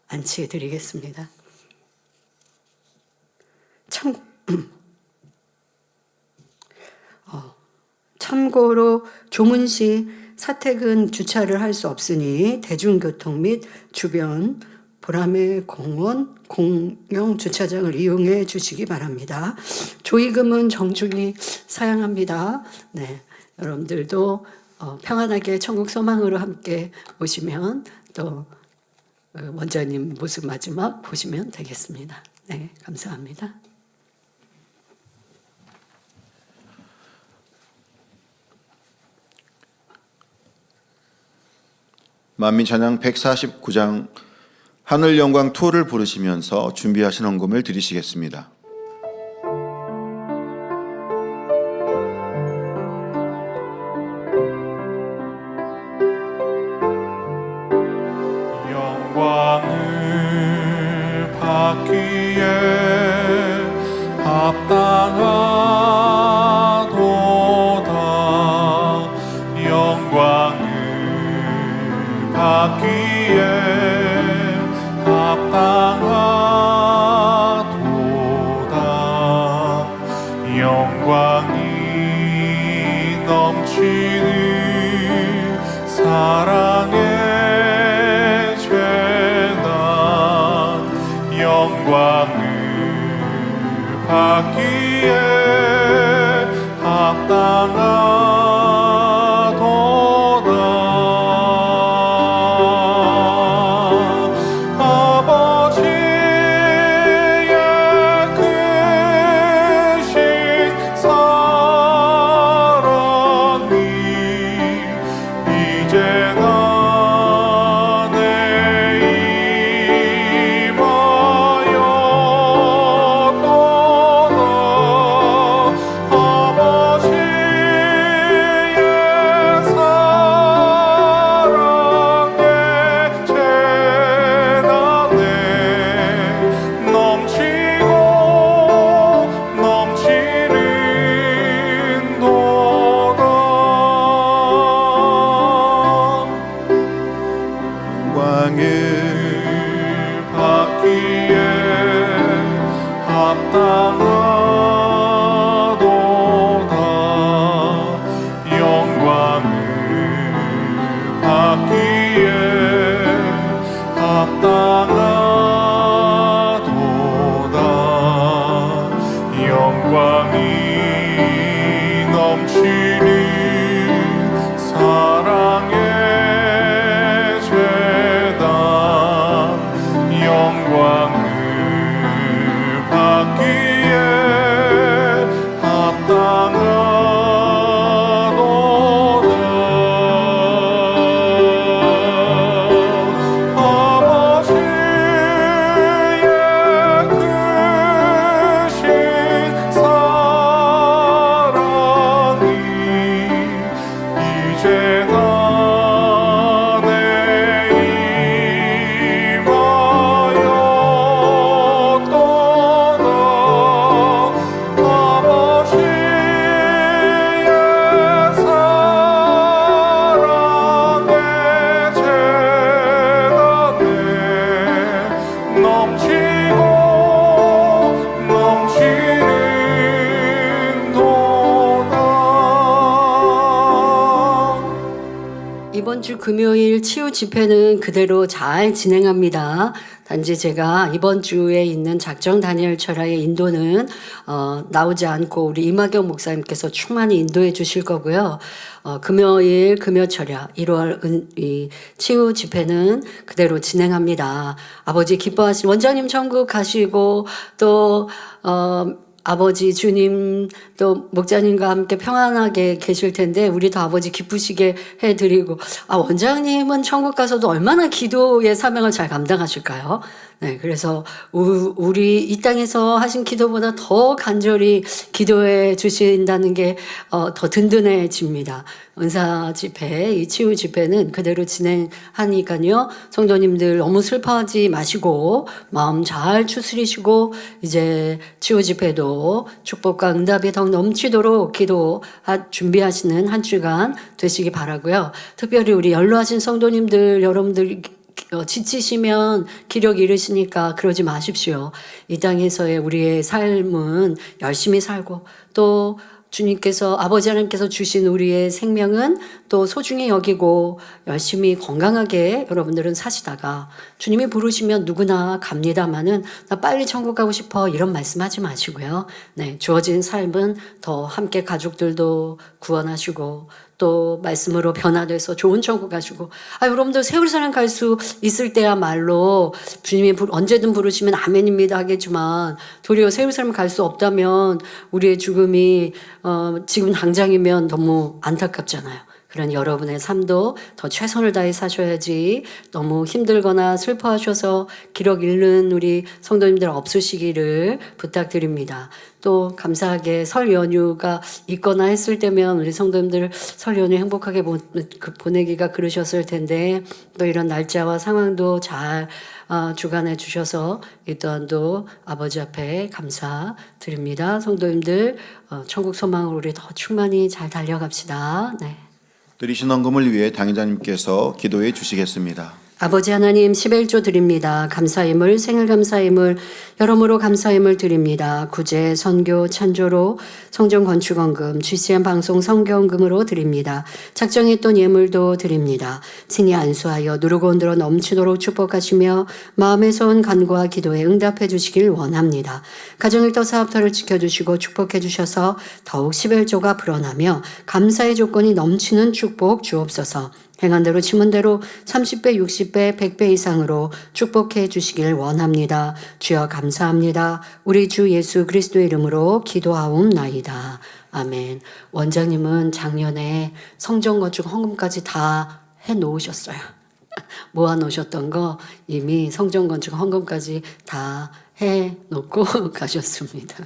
안치해 드리겠습니다. 참고로 조문 시 사택은 주차를 할 수 없으니 대중교통 및 주변 보라매 공원 공영 주차장을 이용해 주시기 바랍니다. 조의금은 정중히 사양합니다. 네, 여러분들도 평안하게 천국 소망으로 함께 오시면 또 원장님 모습 마지막 보시면 되겠습니다. 네, 감사합니다. 만민찬양 149장 하늘 영광 2를 부르시면서 준비하신 헌금을 드리시겠습니다. 영광을 받기에 합당하도다. 영광을 받기에 합당하도다. 영광이 넘치는 사랑의 죄단. 영광을 받기에 합당하도다. 주 금요일 치유 집회는 그대로 잘 진행합니다. 단지 제가 이번 주에 있는 작정 다니엘 철학의 인도는 나오지 않고 우리 이마경 목사님께서 충만히 인도해 주실 거고요. 금요일 금요철야 1월 이 치유 집회는 그대로 진행합니다. 아버지 기뻐하신 원장님 천국 가시고 또 아버지 주님 또 목자님과 함께 평안하게 계실 텐데 우리도 아버지 기쁘시게 해드리고 원장님은 천국 가서도 얼마나 기도의 사명을 잘 감당하실까요? 네, 그래서 우리 이 땅에서 하신 기도보다 더 간절히 기도해 주신다는 게 더 든든해집니다. 은사 집회, 이 치유 집회는 그대로 진행하니까요. 성도님들 너무 슬퍼하지 마시고 마음 잘 추스리시고 이제 치유 집회도 축복과 응답이 더 넘치도록 준비하시는 한 주간 되시기 바라고요. 특별히 우리 연로하신 성도님들 여러분들 지치시면 기력 잃으시니까 그러지 마십시오. 이 땅에서의 우리의 삶은 열심히 살고 또 주님께서 아버지 하나님께서 주신 우리의 생명은 또 소중히 여기고 열심히 건강하게 여러분들은 사시다가 주님이 부르시면 누구나 갑니다마는 나 빨리 천국 가고 싶어 이런 말씀하지 마시고요. 네, 주어진 삶은 더 함께 가족들도 구원하시고 또 말씀으로 변화돼서 좋은 천국 가시고 여러분들 세월사랑 갈 수 있을 때야말로 주님이 언제든 부르시면 아멘입니다 하겠지만 도리어 세월사랑 갈 수 없다면 우리의 죽음이 지금 당장이면 너무 안타깝잖아요. 그런 여러분의 삶도 더 최선을 다해 사셔야지 너무 힘들거나 슬퍼하셔서 기력 잃는 우리 성도님들 없으시기를 부탁드립니다. 또 감사하게 설 연휴가 있거나 했을 때면 우리 성도님들 설 연휴 행복하게 보내기가 그러셨을 텐데 또 이런 날짜와 상황도 잘 주관해 주셔서 이 또한도 아버지 앞에 감사드립니다. 성도님들 천국 소망으로 우리 더 충만히 잘 달려갑시다. 네. 드리신 헌금을 위해 당회자님께서 기도해 주시겠습니다. 아버지 하나님 11조 드립니다. 감사임을 생일 감사임을 여러모로 감사임을 드립니다. 구제 선교 찬조로 성전 건축원금 GCN 방송 성교원금으로 드립니다. 작정했던 예물도 드립니다. 친히 안수하여 누르고 흔들어 넘치도록 축복하시며 마음에서 온 간구와 기도에 응답해 주시길 원합니다. 가정일터 사업터를 지켜주시고 축복해 주셔서 더욱 11조가 불어나며 감사의 조건이 넘치는 축복 주옵소서. 행한 대로 심은 대로 30배, 60배, 100배 이상으로 축복해 주시길 원합니다. 주여 감사합니다. 우리 주 예수 그리스도의 이름으로 기도하옵나이다. 아멘. 원장님은 작년에 성전 건축 헌금까지 다 해놓으셨어요. 모아놓으셨던 거 이미 성전 건축 헌금까지 다 해놓고 가셨습니다.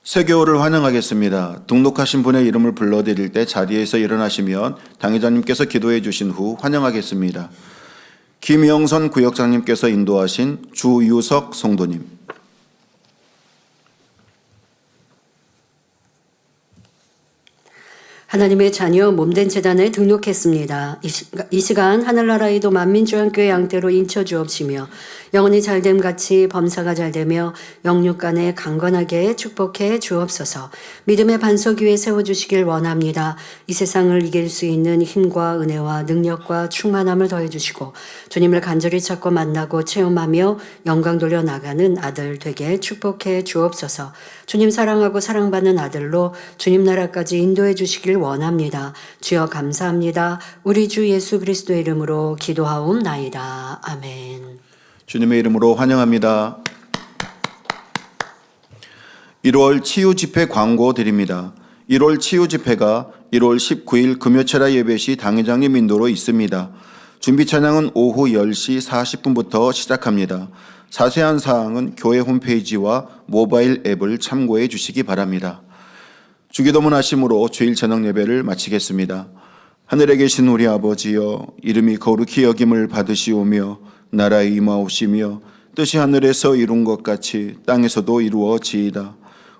세교를 환영하겠습니다. 등록하신 분의 이름을 불러드릴 때 자리에서 일어나시면 당회자님께서 기도해 주신 후 환영하겠습니다. 김영선 구역장님께서 인도하신 주유석 성도님. 하나님의 자녀 몸된 재단에 등록했습니다. 이 시간 하늘나라에도 만민조양교회 양떼로 인쳐 주옵시며 영혼이 잘됨 같이 범사가 잘되며 영육간에 강건하게 축복해 주옵소서. 믿음의 반석 위에 세워주시길 원합니다. 이 세상을 이길 수 있는 힘과 은혜와 능력과 충만함을 더해주시고 주님을 간절히 찾고 만나고 체험하며 영광 돌려 나가는 아들 되게 축복해 주옵소서. 주님 사랑하고 사랑받는 아들로 주님 나라까지 인도해 주시길 원합니다. 주여 감사합니다. 우리 주 예수 그리스도의 이름으로 기도하옵나이다. 아멘. 주님의 이름으로 환영합니다. 1월 치유 집회 광고 드립니다. 1월 치유 집회가 1월 19일 금요철야 예배 시 당회장님 인도로 있습니다. 준비 찬양은 오후 10시 40분부터 시작합니다. 자세한 사항은 교회 홈페이지와 모바일 앱을 참고해 주시기 바랍니다. 주기도문 하심으로 주일 저녁 예배를 마치겠습니다. 하늘에 계신 우리 아버지여, 이름이 거룩히 여김을 받으시오며 나라에 임하옵시며 뜻이 하늘에서 이룬 것 같이 땅에서도 이루어지이다.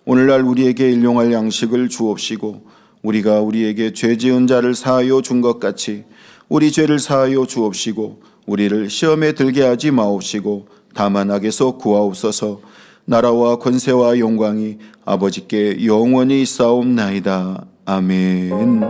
오늘날 우리에게 일용할 양식을 주옵시고 우리가 우리에게 죄 지은 자를 사하여 준 것 같이 우리 죄를 사하여 주옵시고 우리를 시험에 들게 하지 마옵시고 다만 악에서 구하옵소서. 나라와 권세와 영광이 아버지께 영원히 있사옵나이다. 아멘.